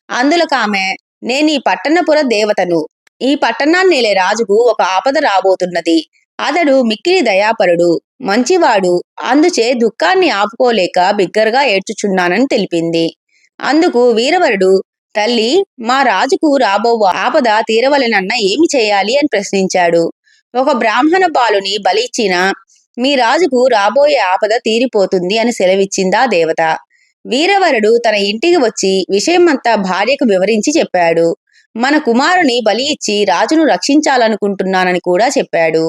అందులకామె, నేనీ పట్టణపుర దేవతను. ఈ పట్టణాన్నేలే రాజుకు ఒక ఆపద రాబోతున్నది. అతడు మిక్కిలి దయాపరుడు, మంచివాడు. అందుచే దుఃఖాన్ని ఆపుకోలేక బిగ్గరగా ఏడ్చుచున్నానని తెలిపింది. అందుకు వీరవరుడు, తల్లి, మా రాజుకు రాబో ఆపద తీరవలెనన్న ఏమి చేయాలి అని ప్రశ్నించాడు. ఒక బ్రాహ్మణ బాలుని బలిచ్చిన మీ రాజుకు రాబోయే ఆపద తీరిపోతుంది అని సెలవిచ్చిందా దేవత. వీరవరుడు తన ఇంటికి వచ్చి విషయమంతా భార్యకు వివరించి చెప్పాడు. మన కుమారుని బలి ఇచ్చి రాజును రక్షించాలనుకుంటున్నానని కూడా చెప్పాడు.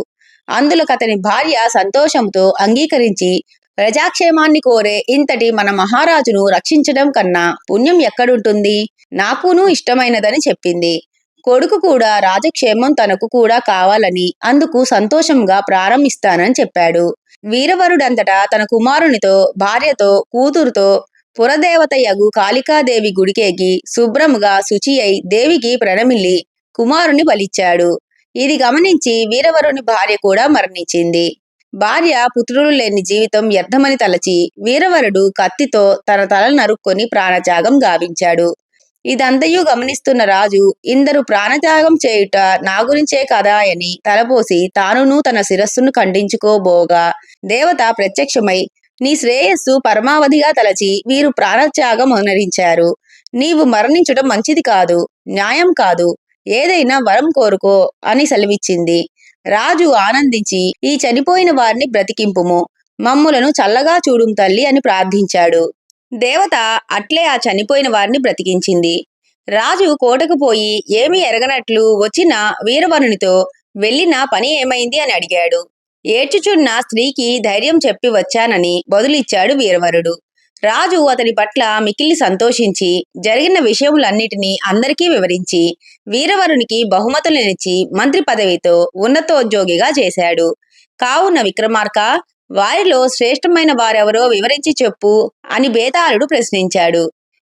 అందులోకతని భార్య సంతోషంతో అంగీకరించి, ప్రజాక్షేమాన్ని కోరే ఇంతటి మన మహారాజును రక్షించడం కన్నా పుణ్యం ఎక్కడుంటుంది? నాకునూ ఇష్టమైనదని చెప్పింది. కొడుకు కూడా రాజక్షేమం తనకు కూడా కావాలని అందుకు సంతోషంగా ప్రారంభిస్తానని చెప్పాడు. వీరవరుడంతటా తన కుమారునితో, భార్యతో, కూతురుతో పురదేవతయగు కాళికాదేవి గుడికేగి శుభ్రముగా శుచి అయి దేవికి ప్రణమిల్లి కుమారుని బలిచ్చాడు. ఇది గమనించి వీరవరుని భార్య కూడా మరణించింది. భార్య పుత్రులు లేని జీవితం వ్యర్థమని తలచి వీరవరుడు కత్తితో తన తల నరుక్కొని ప్రాణత్యాగం గావించాడు. ఇదంతయు గమనిస్తున్న రాజు, ఇందరు ప్రాణత్యాగం చేయుట నా గురించే కదా అని తలపోసి తానును తన శిరస్సును ఖండించుకోబోగా దేవత ప్రత్యక్షమై, నీ శ్రేయస్సు పరమావధిగా తలచి వీరు ప్రాణత్యాగం అనరించారు. నీవు మరణించడం మంచిది కాదు, న్యాయం కాదు. ఏదైనా వరం కోరుకో అని సెలవిచ్చింది. రాజు ఆనందించి, ఈ చనిపోయిన వారిని బ్రతికింపుము, మమ్ములను చల్లగా చూడుం తల్లి అని ప్రార్థించాడు. దేవత అట్లే ఆ చనిపోయిన వారిని బ్రతికించింది. రాజు కోటకు పోయి ఏమీ ఎరగనట్లు వచ్చిన వీరవరునితో వెళ్ళిన పని ఏమైంది అని అడిగాడు. ఏడ్చుచున్న స్త్రీకి ధైర్యం చెప్పి వచ్చానని బదులిచ్చాడు వీరవరుడు. రాజు అతని పట్ల మిక్కిలి సంతోషించి జరిగిన విషయములన్నిటినీ అందరికీ వివరించి వీరవరునికి బహుమతులనిచ్చి మంత్రి పదవితో ఉన్నతోద్యోగిగా చేశాడు. కావున విక్రమార్క, వారిలో శ్రేష్టమైన వారెవరో వివరించి చెప్పు అని బేతాళుడు ప్రశ్నించాడు.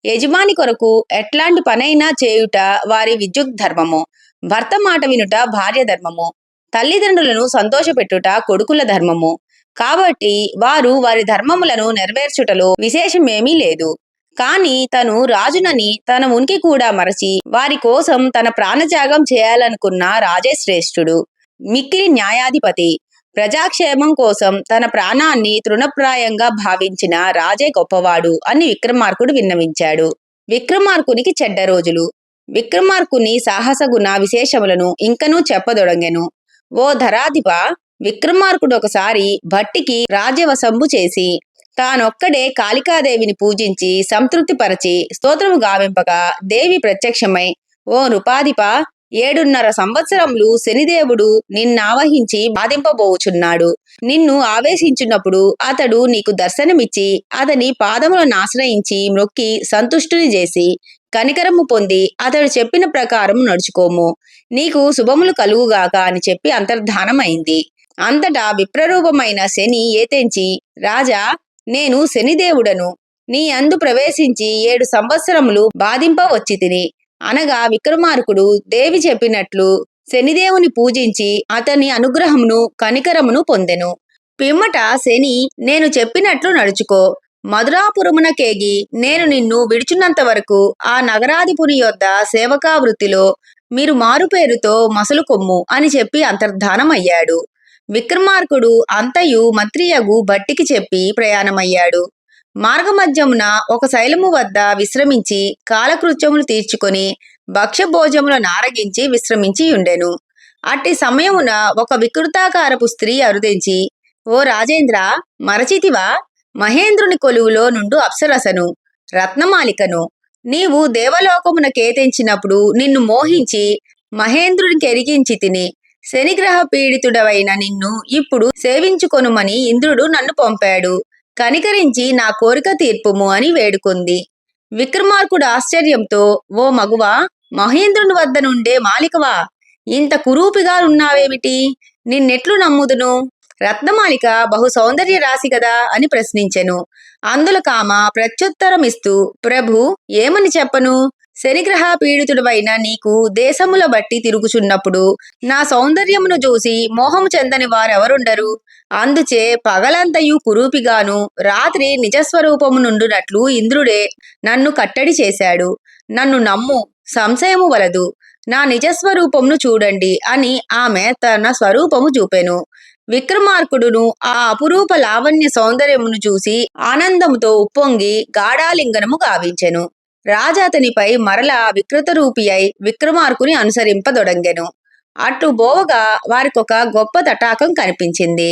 యజమాని కొరకు ఎట్లాంటి పనైనా చేయుట వారి విద్యుద్ధర్మము, భర్త మాట వినుట భార్య ధర్మము, తల్లిదండ్రులను సంతోషపెట్టుట కొడుకుల ధర్మము. కాబట్టి వారు వారి ధర్మములను నెరవేర్చుటలో విశేషమేమీ లేదు. కాని తను రాజునని తన ఉనికి కూడా మరచి వారి కోసం తన ప్రాణత్యాగం చేయాలనుకున్న రాజే శ్రేష్ఠుడు, మిక్కిలి న్యాయాధిపతి. ప్రజాక్షేమం కోసం తన ప్రాణాన్ని తృణప్రాయంగా భావించిన రాజే గొప్పవాడు అని విక్రమార్కుడు విన్నవించాడు. విక్రమార్కునికి చెడ్డ రోజులు. విక్రమార్కుని సాహసగుణ విశేషములను ఇంకనూ చెప్పదొడంగెను. ఓ ధరాధిప, విక్రమార్కుడు ఒకసారి భట్టికి రాజ్యవశంబు చేసి తానొక్కడే కాళికాదేవిని పూజించి సంతృప్తిపరచి స్తోత్రము గావింపగా దేవి ప్రత్యక్షమై, ఓ నృపాధిప, 7.5 సంవత్సరములు శనిదేవుడు నిన్నావహించి బాధింపబోచున్నాడు. నిన్ను ఆవేశించున్నప్పుడు అతడు నీకు దర్శనమిచ్చి అతని పాదములను ఆశ్రయించి మ్రొక్కి సంతుష్టుని చేసి కనికరము పొంది అతడు చెప్పిన ప్రకారం నడుచుకోము, నీకు శుభములు కలుగుగాక అని చెప్పి అంతర్ధానమైంది. అంతటా విప్రరూపమైన శని ఏతెంచి, రాజా, నేను శనిదేవుడను, నీ అందు ప్రవేశించి 7 సంవత్సరములు బాధింపవచ్చి తిని అనగా విక్రమార్కుడు దేవి చెప్పినట్లు శనిదేవుని పూజించి అతని అనుగ్రహమును కనికరమును పొందెను. పిమ్మట శని, నేను చెప్పినట్లు నడుచుకో, మధురాపురమునకేగి నేను నిన్ను విడిచున్నంత వరకు ఆ నగరాధిపుని యొద్ద సేవకా వృత్తిలో మీరు మారుపేరుతో మసలు కొమ్ము అని చెప్పి అంతర్ధానమయ్యాడు. విక్రమార్కుడు అంతయు మంత్రియగు భట్టికి చెప్పి ప్రయాణమయ్యాడు. మార్గమధ్యమున ఒక శైలము వద్ద విశ్రమించి కాలకృత్యములు తీర్చుకొని భక్ష్యభోజములను ఆరగించి విశ్రమించి ఉండెను. అట్టి సమయమున ఒక వికృతాకారపు స్త్రీ అరుదించి, ఓ రాజేంద్ర, మరచితివా? మహేంద్రుని కొలువులో నుండు అప్సరసను, రత్నమాలికను. నీవు దేవలోకమున కేతించినప్పుడు నిన్ను మోహించి మహేంద్రుని కెరిగించి తిని, శనిగ్రహ పీడితుడవైన నిన్ను ఇప్పుడు సేవించుకొనుమని ఇంద్రుడు నన్ను పంపాడు. కనికరించి నా కోరిక తీర్పుము అని వేడుకుంది. విక్రమార్కుడు ఆశ్చర్యంతో, ఓ మగువా, మహేంద్రుని వద్ద నుండే మాలికవా? ఇంత కురూపిగా ఉన్నావేమిటి? నిన్నెట్లు నమ్ముదును? రత్నమాలిక బహు సౌందర్య రాశి కదా అని ప్రశ్నించెను. అందులకామ ప్రత్యుత్తరమిస్తూ, ప్రభు, ఏమని చెప్పను? శనిగ్రహ పీడితుడవైన నీకు దేశముల బట్టి తిరుగుచున్నప్పుడు నా సౌందర్యమును చూసి మోహము చెందని వారెవరుండరు? అందుచే పగలంతయు కురూపిగాను రాత్రి నిజస్వరూపము నుండునట్లు ఇంద్రుడే నన్ను కట్టడి చేశాడు. నన్ను నమ్ము, సంశయము వలదు. నా నిజస్వరూపమును చూడండి అని ఆమె తన స్వరూపము చూపెను. విక్రమార్కుడును ఆ అపురూప లావణ్య సౌందర్యమును చూసి ఆనందముతో ఉప్పొంగి గాఢాలింగనము గావించెను. రాజు అతనిపై మరలా వికృత రూపి అయి విక్రమార్కుని అనుసరింపదొడంగెను. అటు బోవగా వారికొక గొప్ప తటాకం కనిపించింది.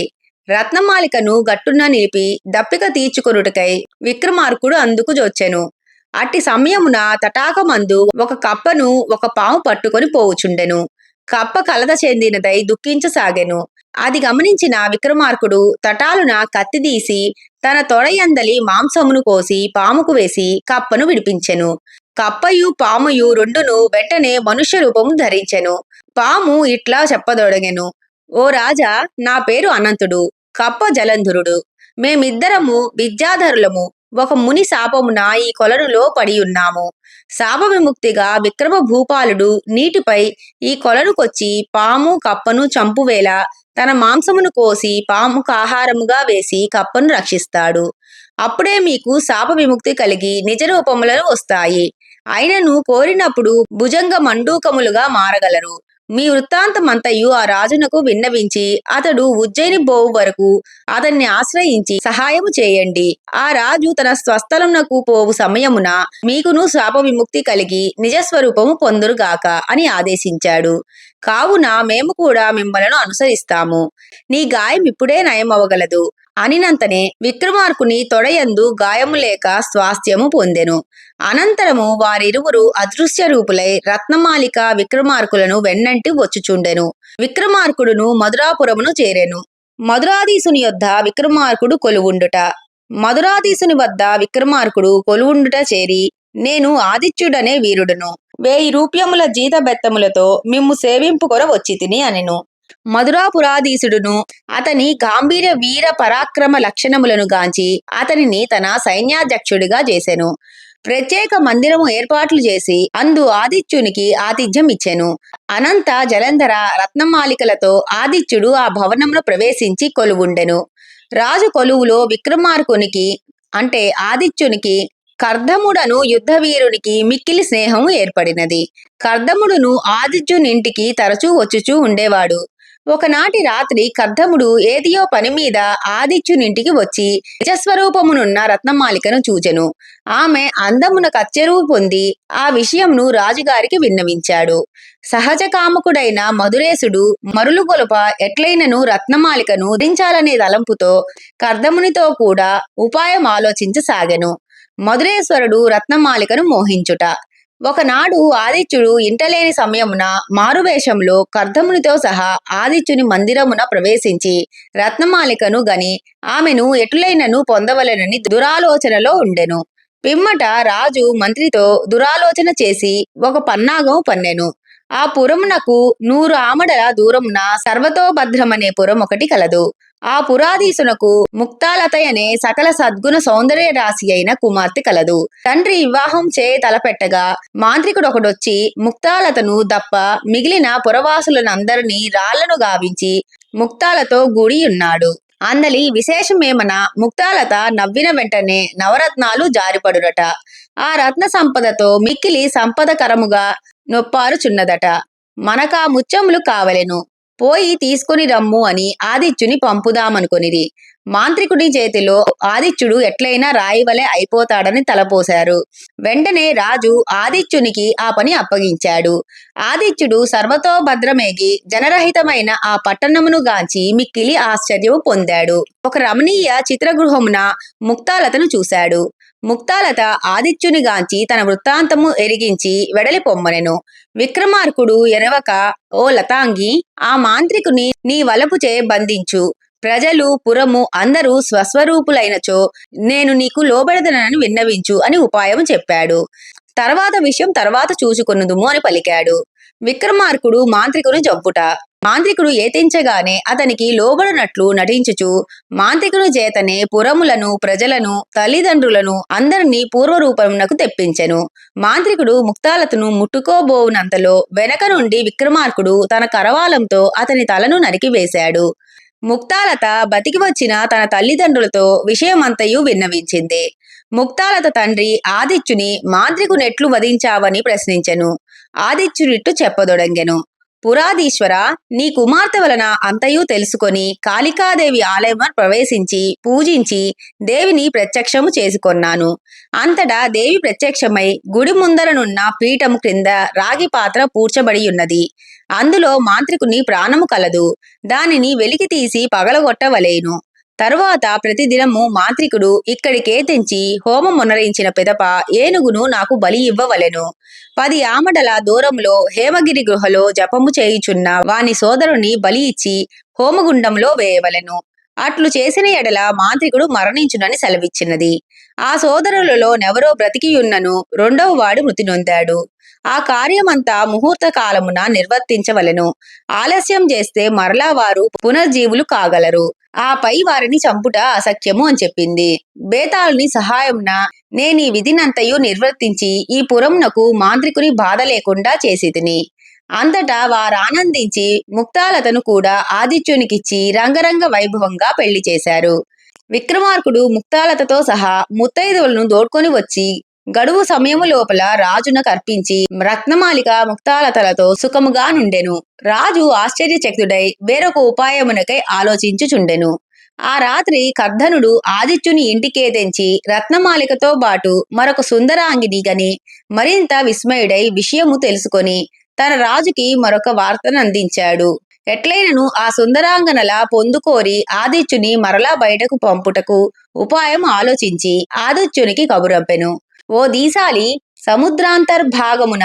రత్నమాలికను గట్టున నిలిపి దప్పిక తీర్చుకొనుటకై విక్రమార్కుడు అందుకు జొచ్చెను. అట్టి సమయమున తటాకమందు ఒక కప్పను ఒక పాము పట్టుకొని పోవుచుండెను. కప్ప కలత చెందినదై దుఃఖించసాగెను. అది గమనించిన విక్రమార్కుడు తటాలున కత్తిదీసి తన తొడయందలి మాంసమును కోసి పాముకు వేసి కప్పను విడిపించెను. కప్పయు పాముయు రెండును వెంటనే మనుష్య రూపము ధరించెను. పాము ఇట్లా చెప్పదొడగెను, ఓ రాజా, నా పేరు అనంతుడు, కప్ప జలంధరుడు. మేమిద్దరము విద్యాధరులము. ఒక ముని శాపమున ఈ కొలనులో పడియున్నాము. శాప విముక్తిగా విక్రమ భూపాలుడు నీటిపై ఈ కొలనుకొచ్చి పాము కప్పను చంపువేళ తన మాంసమును కోసి పాముకు ఆహారముగా వేసి కప్పను రక్షిస్తాడు. అప్పుడే మీకు శాప విముక్తి కలిగి నిజ రూపములను వస్తాయి. అయినను కోరినప్పుడు భుజంగ మండూకములుగా మారగలరు. మీ వృత్తాంతమంతయు ఆ రాజునకు విన్నవించి అతడు ఉజ్జయిని బోవు వరకు అతన్ని ఆశ్రయించి సహాయము చేయండి. ఆ రాజు తన స్వస్థలమునకు పోవు సమయమున మీకును శాప విముక్తి కలిగి నిజస్వరూపము పొందురుగాక అని ఆదేశించాడు. కావున మేము కూడా మిమ్మలను అనుసరిస్తాము. నీ గాయం ఇప్పుడే నయమవగలదు అనినంతనే విక్రమార్కుని తొడయందు గాయము లేక స్వాస్థ్యము పొందెను. అనంతరము వారిరువురు అదృశ్య రూపులై రత్నమాలిక విక్రమార్కులను వెన్నంటి వచ్చుచుండెను. విక్రమార్కుడును మధురాపురమును చేరెను. మధురాధీసుని యొద్ద విక్రమార్కుడు కొలువుండుట. మధురాధీసుని వద్ద విక్రమార్కుడు కొలువుండుట చేరి, నేను ఆదిత్యుడనే వీరుడును. 1000 రూప్యముల జీత బెత్తములతో మిమ్ము సేవింపుకొర వచ్చి తిని అనెను. మధురాపురాధీసుడును అతని గాంభీర్య వీర పరాక్రమ లక్షణములను గాంచి అతనిని తన సైన్యాధ్యక్షుడిగా చేసెను. ప్రత్యేక మందిరము ఏర్పాట్లు చేసి అందు ఆదిత్యునికి ఆతిథ్యం ఇచ్చెను. అనంత జలంధర రత్నమాలికలతో ఆదిత్యుడు ఆ భవనమును ప్రవేశించి కొలువుండెను. రాజు కొలువులో విక్రమార్కునికి అంటే ఆదిత్యునికి కర్దముడను యుద్ధవీరునికి మిక్కిలి స్నేహము ఏర్పడినది. కర్దముడును ఆదిత్యునింటికి తరచూ వచ్చుచూ ఉండేవాడు. ఒకనాటి రాత్రి కర్దముడు ఏదియో పని మీద ఆదిత్యునింటికి వచ్చి నిజస్వరూపమునున్న రత్నమాలికను చూచెను. ఆమె అందమున కచ్చెరువు పొంది ఆ విషయంను రాజుగారికి విన్నవించాడు. సహజ కామకుడైన మధురేశుడు మరులుగొలుప ఎట్లైనను రత్నమాలికను ధరించాలనే తలంపుతో కర్దమునితో కూడా ఉపాయం ఆలోచించసాగెను. మధురేశ్వరుడు రత్నమాలికను మోహించుట. ఒకనాడు ఆదిత్యుడు ఇంటలేని సమయమున మారువేషంలో కర్దమునితో సహా ఆదిత్యుని మందిరమున ప్రవేశించి రత్నమాలికను గని ఆమెను ఎటులైనను పొందవలెనని దురాలోచనలో ఉండెను. పిమ్మట రాజు మంత్రితో దురాలోచన చేసి ఒక పన్నాగం పన్నెను. ఆ పురమునకు 100 ఆమడల దూరమున సర్వతోభద్రమనే పురం ఒకటి కలదు. ఆ పురాధీసునకు ముక్తాలతయనే సకల సద్గుణ సౌందర్య రాశి అయిన కుమార్తె కలదు. తండ్రి వివాహం తలపెట్టగా మాంత్రికుడొకడొచ్చి ముక్తాలతను దప్ప మిగిలిన పురవాసులనందరినీ రాళ్లను గావించి ముక్తాలతో గుడియున్నాడు. అందలి విశేషమేమన ముక్తాలత నవ్విన వెంటనే నవరత్నాలు జారిపడురట. ఆ రత్న సంపదతో మిక్కిలి సంపదకరముగా నొప్పారుచున్నదట. మనకా ముత్యములు కావలెను, పోయి తీసుకుని రమ్ము అని ఆదిత్యుని పంపుదామనుకొనిరి. మాంత్రికుడి చేతిలో ఆదిత్యుడు ఎట్లయినా రాయివలె అయిపోతాడని తలపోశారు. వెంటనే రాజు ఆదిత్యునికి ఆ పని అప్పగించాడు. ఆదిత్యుడు సర్వతోభద్రమేగి జనరహితమైన ఆ పట్టణమును గాంచి మిక్కిలి ఆశ్చర్యము పొందాడు. ఒక రమణీయ చిత్రగృహమున ముక్తాలతను చూశాడు. ముక్తాలత ఆదిత్యుని గాంచి తన వృత్తాంతము ఎరిగించి వెడలి పొమ్మనెను. విక్రమార్కుడు ఎరవక, ఓ లతాంగి, ఆ మాంత్రికుని నీ వలపుచే బంధించు. ప్రజలు పురము అందరూ స్వస్వరూపులైనచో నేను నీకు లోబడదనని విన్నవించు అని ఉపాయం చెప్పాడు. తర్వాత విషయం తర్వాత చూసుకొనుదుము అని పలికాడు. విక్రమార్కుడు మాంత్రికుని జంపుట. మాంత్రికుడు ఏతించగానే అతనికి లోబడినట్లు నటించుచు మాంత్రికుని చేతనే పురములను, ప్రజలను, తల్లిదండ్రులను అందరినీ పూర్వరూపమునకు తెప్పించెను. మాంత్రికుడు ముక్తాలతను ముట్టుకోబోవునంతలో వెనక నుండి విక్రమార్కుడు తన కరవాలంతో అతని తలను నరికివేశాడు. ముక్తాలత బతికి వచ్చిన తన తల్లిదండ్రులతో విషయమంతయు విన్నవించింది. ముక్తాలత తండ్రి ఆదిత్యుని మాంత్రికునెట్లు వధించావని ప్రశ్నించెను. ఆదిత్యునిట్టు చెప్పదొడంగెను. పురాధీశ్వర, నీ కుమార్తె వలన అంతయు తెలుసుకొని కాళికాదేవి ఆలయం ప్రవేశించి పూజించి దేవిని ప్రత్యక్షము చేసుకొన్నాను. అంతటా దేవి ప్రత్యక్షమై గుడి ముందరనున్న పీఠము క్రింద రాగి పాత్ర పూడ్చబడి ఉన్నది. అందులో మాంత్రికుని ప్రాణము కలదు. దానిని వెలికి తీసి పగలగొట్టవలేను. తరువాత ప్రతిదినము మాంత్రికుడు ఇక్కడికే తెంచి హోమమునరించిన పిదప ఏనుగును నాకు బలి ఇవ్వవలెను. 10 ఆమడల దూరంలో హేమగిరి గృహలో జపము చేయుచున్న వాని సోదరుని బలి ఇచ్చి హోమగుండంలో వేయవలెను. అట్లు చేసిన ఎడల మాంత్రికుడు మరణించునని సెలవిచ్చినది. ఆ సోదరులలో నెవరో బ్రతికియున్నను 2వ వాడు మృతి నొందాడు. ఆ కార్యమంతా ముహూర్త కాలమున నిర్వర్తించవలెను. ఆలస్యం చేస్తే మరలా వారు పునర్జీవులు కాగలరు. ఆపై వారిని చంపుట అసఖ్యము అని చెప్పింది. బేతాళుని సహాయమున నేనీ విధినంతయు నిర్వర్తించి ఈ పురమునకు మాంత్రికుని బాధ లేకుండా చేసితిని. అంతటా వారానందించి ముక్తాలతను కూడా ఆదిత్యునికిచ్చి రంగరంగ వైభవంగా పెళ్లి చేశారు. విక్రమార్కుడు ముక్తాలతతో సహా ముత్తైదువులను దోడ్కొని వచ్చి గడువు సమయము లోపల రాజునకు అర్పించి రత్నమాలిక ముక్తాలతలతో సుఖముగా నుండెను. రాజు ఆశ్చర్యచకితుడై వేరొక ఉపాయమునకై ఆలోచించుచుండెను. ఆ రాత్రి కర్ధనుడు ఆదిత్యుని ఇంటికే తెంచి రత్నమాలికతో బాటు మరొక సుందరాంగిని గని మరింత విస్మయుడై విషయము తెలుసుకొని తన రాజుకి మరొక వార్తనందించాడు. ఎట్లైనను ఆ సుందరాంగనల పొందుకోరి ఆదిత్యుని మరలా బయటకు పంపుటకు ఉపాయం ఆలోచించి ఆదిత్యునికి కబురంపెను. ఓ దీశాలి, సముద్రాంతర్భాగమున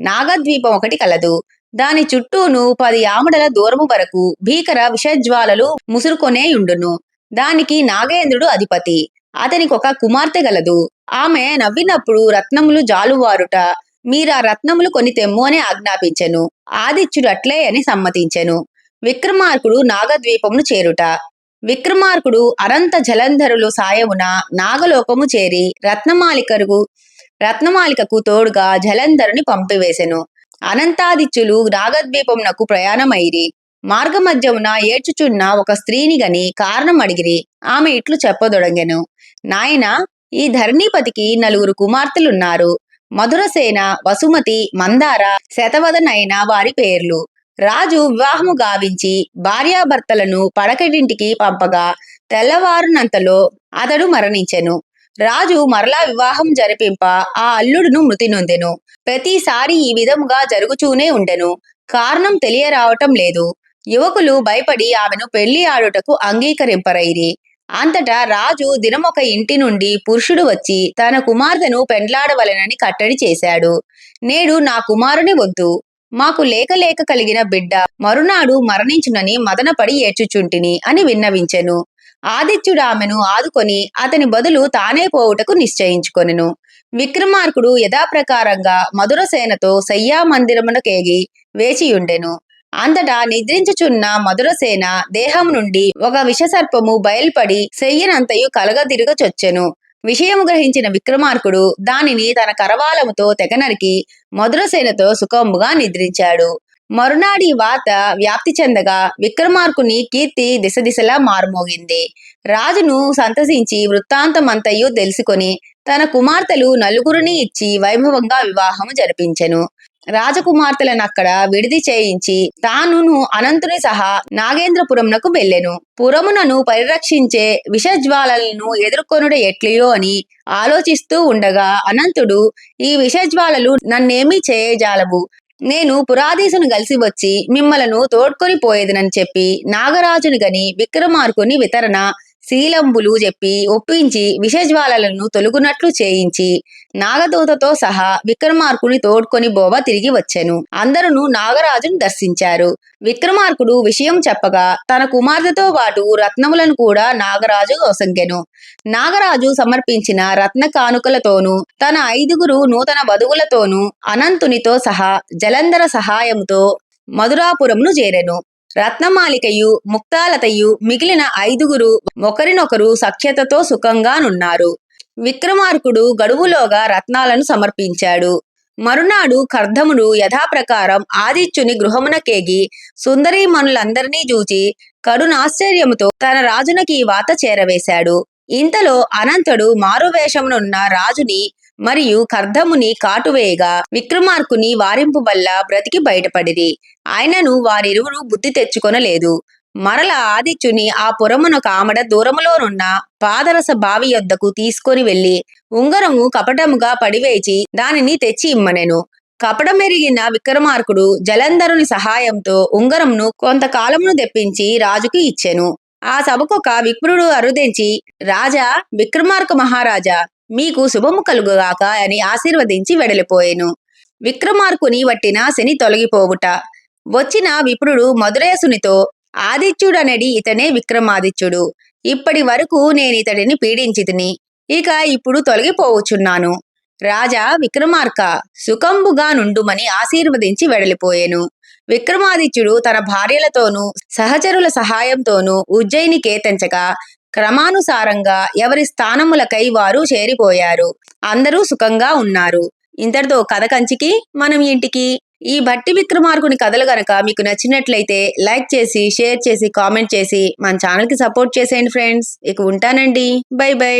నాగద్వీపం ఒకటి కలదు. దాని చుట్టూను 10 ఆమడల దూరము వరకు భీకర విషజ్వాలలు ముసురుకొనేయుండును. దానికి నాగేంద్రుడు అధిపతి. అతనికి ఒక కుమార్తె గలదు. ఆమె నవ్వినప్పుడు రత్నములు జాలువారుట. మీరా రత్నములు కొని తెమ్ము అని ఆజ్ఞాపించెను. ఆదిత్యుడు అట్లే అని సమ్మతించెను. విక్రమార్కుడు నాగద్వీపమును చేరుట. విక్రమార్కుడు అనంత జలంధరులు సాయమున నాగలోకము చేరి రత్నమాలికకు తోడుగా జలంధరుని పంపివేశెను. అనంతాదిత్యులు నాగద్వీపమునకు ప్రయాణమైరి. మార్గమధ్యమున ఏడ్చుచున్న ఒక స్త్రీని గని కారణం అడిగిరి. ఆమె ఇట్లు చెప్పదొడంగెను. నాయనా, ఈ ధరణీపతికి 4 కుమార్తెలున్నారు. మధురసేన, వసుమతి, మందార, శతవదనైన వారి పేర్లు. రాజు వివాహము గావించి భార్యాభర్తలను పడకటింటికి పంపగా తెల్లవారునంతలో అతడు మరణించెను. రాజు మరలా వివాహం జరిపింప ఆ అల్లుడును మృతి నొందెను. ప్రతిసారి ఈ విధముగా జరుగుచూనే ఉండెను. కారణం తెలియరావటం లేదు. యువకులు భయపడి ఆమెను పెళ్లి ఆడుటకు అంగీకరింపరైరి. అంతటా రాజు దినమొక ఇంటి నుండి పురుషుడు వచ్చి తన కుమార్తెను పెండ్లాడవలెనని కట్టడి చేశాడు. నేడు నా కుమారుని వద్దు, మాకు లేక లేక కలిగిన బిడ్డ మరునాడు మరణించునని మదనపడి ఏడ్చుచుంటిని అని విన్నవించెను. ఆదిత్యుడు ఆమెను ఆదుకొని అతని బదులు తానే పోవుటకు నిశ్చయించుకొనెను. విక్రమార్కుడు యథాప్రకారంగా మధురసేనతో శయ్యామందిరమునకేగి వేచియుండెను. అంతటా నిద్రించుచున్న మధురసేన దేహం నుండి ఒక విషసర్పము బయల్పడి శయ్యనంతయు కలగదిరుగచొచ్చెను. విషయము గ్రహించిన విక్రమార్కుడు దానిని తన కరవాలముతో తెగనరికి మధురసేనతో సుఖంబుగా నిద్రించాడు. మరునాడి వార్త వ్యాప్తి చెందగా విక్రమార్కుని కీర్తి దిశలా మారుమోగింది. రాజును సంతసించి వృత్తాంతమంతయు తెలుసుకొని తన కుమార్తెలు 4 ఇచ్చి వైభవంగా వివాహము జరిపించెను. రాజకుమార్తెలను అక్కడ విడిది చేయించి తానును అనంతుని సహా నాగేంద్రపురంనకు వెళ్ళెను. పురమునను పరిరక్షించే విషజ్వాలలను ఎదుర్కొనుట ఎట్లియో అని ఆలోచిస్తూ ఉండగా అనంతుడు, ఈ విషజ్వాలలు నన్నేమీ చేయజాలవు. నేను పురాధీసును కలిసి వచ్చి మిమ్మలను తోడ్కొని పోయేదనని చెప్పి నాగరాజుని గని విక్రమార్కుని వితరణ శీలంబులు చెప్పి ఒప్పించి విషజ్వాలలను తొలుగునట్లు చేయించి నాగదూతతో సహా విక్రమార్కుని తోడ్కొని బోవ తిరిగి వచ్చెను. అందరూ నాగరాజును దర్శించారు. విక్రమార్కుడు విషయం చెప్పగా తన కుమార్తెతో పాటు రత్నములను కూడా నాగరాజు ఒసంగెను. నాగరాజు సమర్పించిన రత్న కానుకలతోనూ తన 5 నూతన వధువులతోనూ అనంతునితో సహా జలంధర సహాయముతో మధురాపురమును చేరెను. రత్నమాలికయు ముక్తాలతయు మిగిలిన 5 ఒకరినొకరు సఖ్యతతో సుఖంగానున్నారు. విక్రమార్కుడు గడువులోగా రత్నాలను సమర్పించాడు. మరునాడు కర్ధముడు యథాప్రకారం ఆదిత్యుని గృహమునకేగి సుందరీమణులందరినీ చూచి కడునాశ్చర్యముతో తన రాజునకి ఈ వాత చేరవేశాడు. ఇంతలో అనంతుడు మారువేషమునున్న రాజుని మరియు కర్ధముని కాటువేయగా విక్రమార్కుని వారింపు వల్ల బ్రతికి బయటపడిరి. ఆయనను వారిరువురు బుద్ధి తెచ్చుకొనలేదు. మరల ఆదిత్యుని ఆ పురమునొక ఆమడ దూరములోనున్న పాదరస బావి యొద్దకు తీసుకొని వెళ్లి ఉంగరము కపటముగా పడివేచి దానిని తెచ్చి ఇమ్మనెను. కపటమెరిగిన విక్రమార్కుడు జలంధరుని సహాయంతో ఉంగరమును కొంతకాలమును తెప్పించి రాజుకు ఇచ్చెను. ఆ సభకొక విప్రుడు అరుదెంచి, రాజా, విక్రమార్క మహారాజా, మీకు శుభము కలుగుగాక అని ఆశీర్వదించి వెడలిపోయెను. విక్రమార్కుని వట్టిన శని తొలగిపోవుట. వచ్చిన విప్రుడు మధురేశునితో, ఆదిత్యుడనడి ఇతనే విక్రమాదిత్యుడు. ఇప్పటి వరకు నేనితడిని పీడించితిని. ఇక ఇప్పుడు తొలగిపోవచ్చున్నాను. రాజా విక్రమార్క, సుఖంబుగా నుండుమని ఆశీర్వదించి వెడలిపోయెను. విక్రమాదిత్యుడు తన భార్యలతోనూ సహచరుల సహాయంతోనూ ఉజ్జయినికేతెంచగా క్రమానుసారంగా ఎవరి స్థానములకై వారు చేరిపోయారు. అందరూ సుఖంగా ఉన్నారు. ఇంతటితో కథ కంచికి మనం ఇంటికి. ఈ భట్టి విక్రమార్కుని కథలు గనక మీకు నచ్చినట్లయితే లైక్ చేసి, షేర్ చేసి, కామెంట్ చేసి మన ఛానల్ కి సపోర్ట్ చేసేయండి ఫ్రెండ్స్. ఇక ఉంటానండి. By by.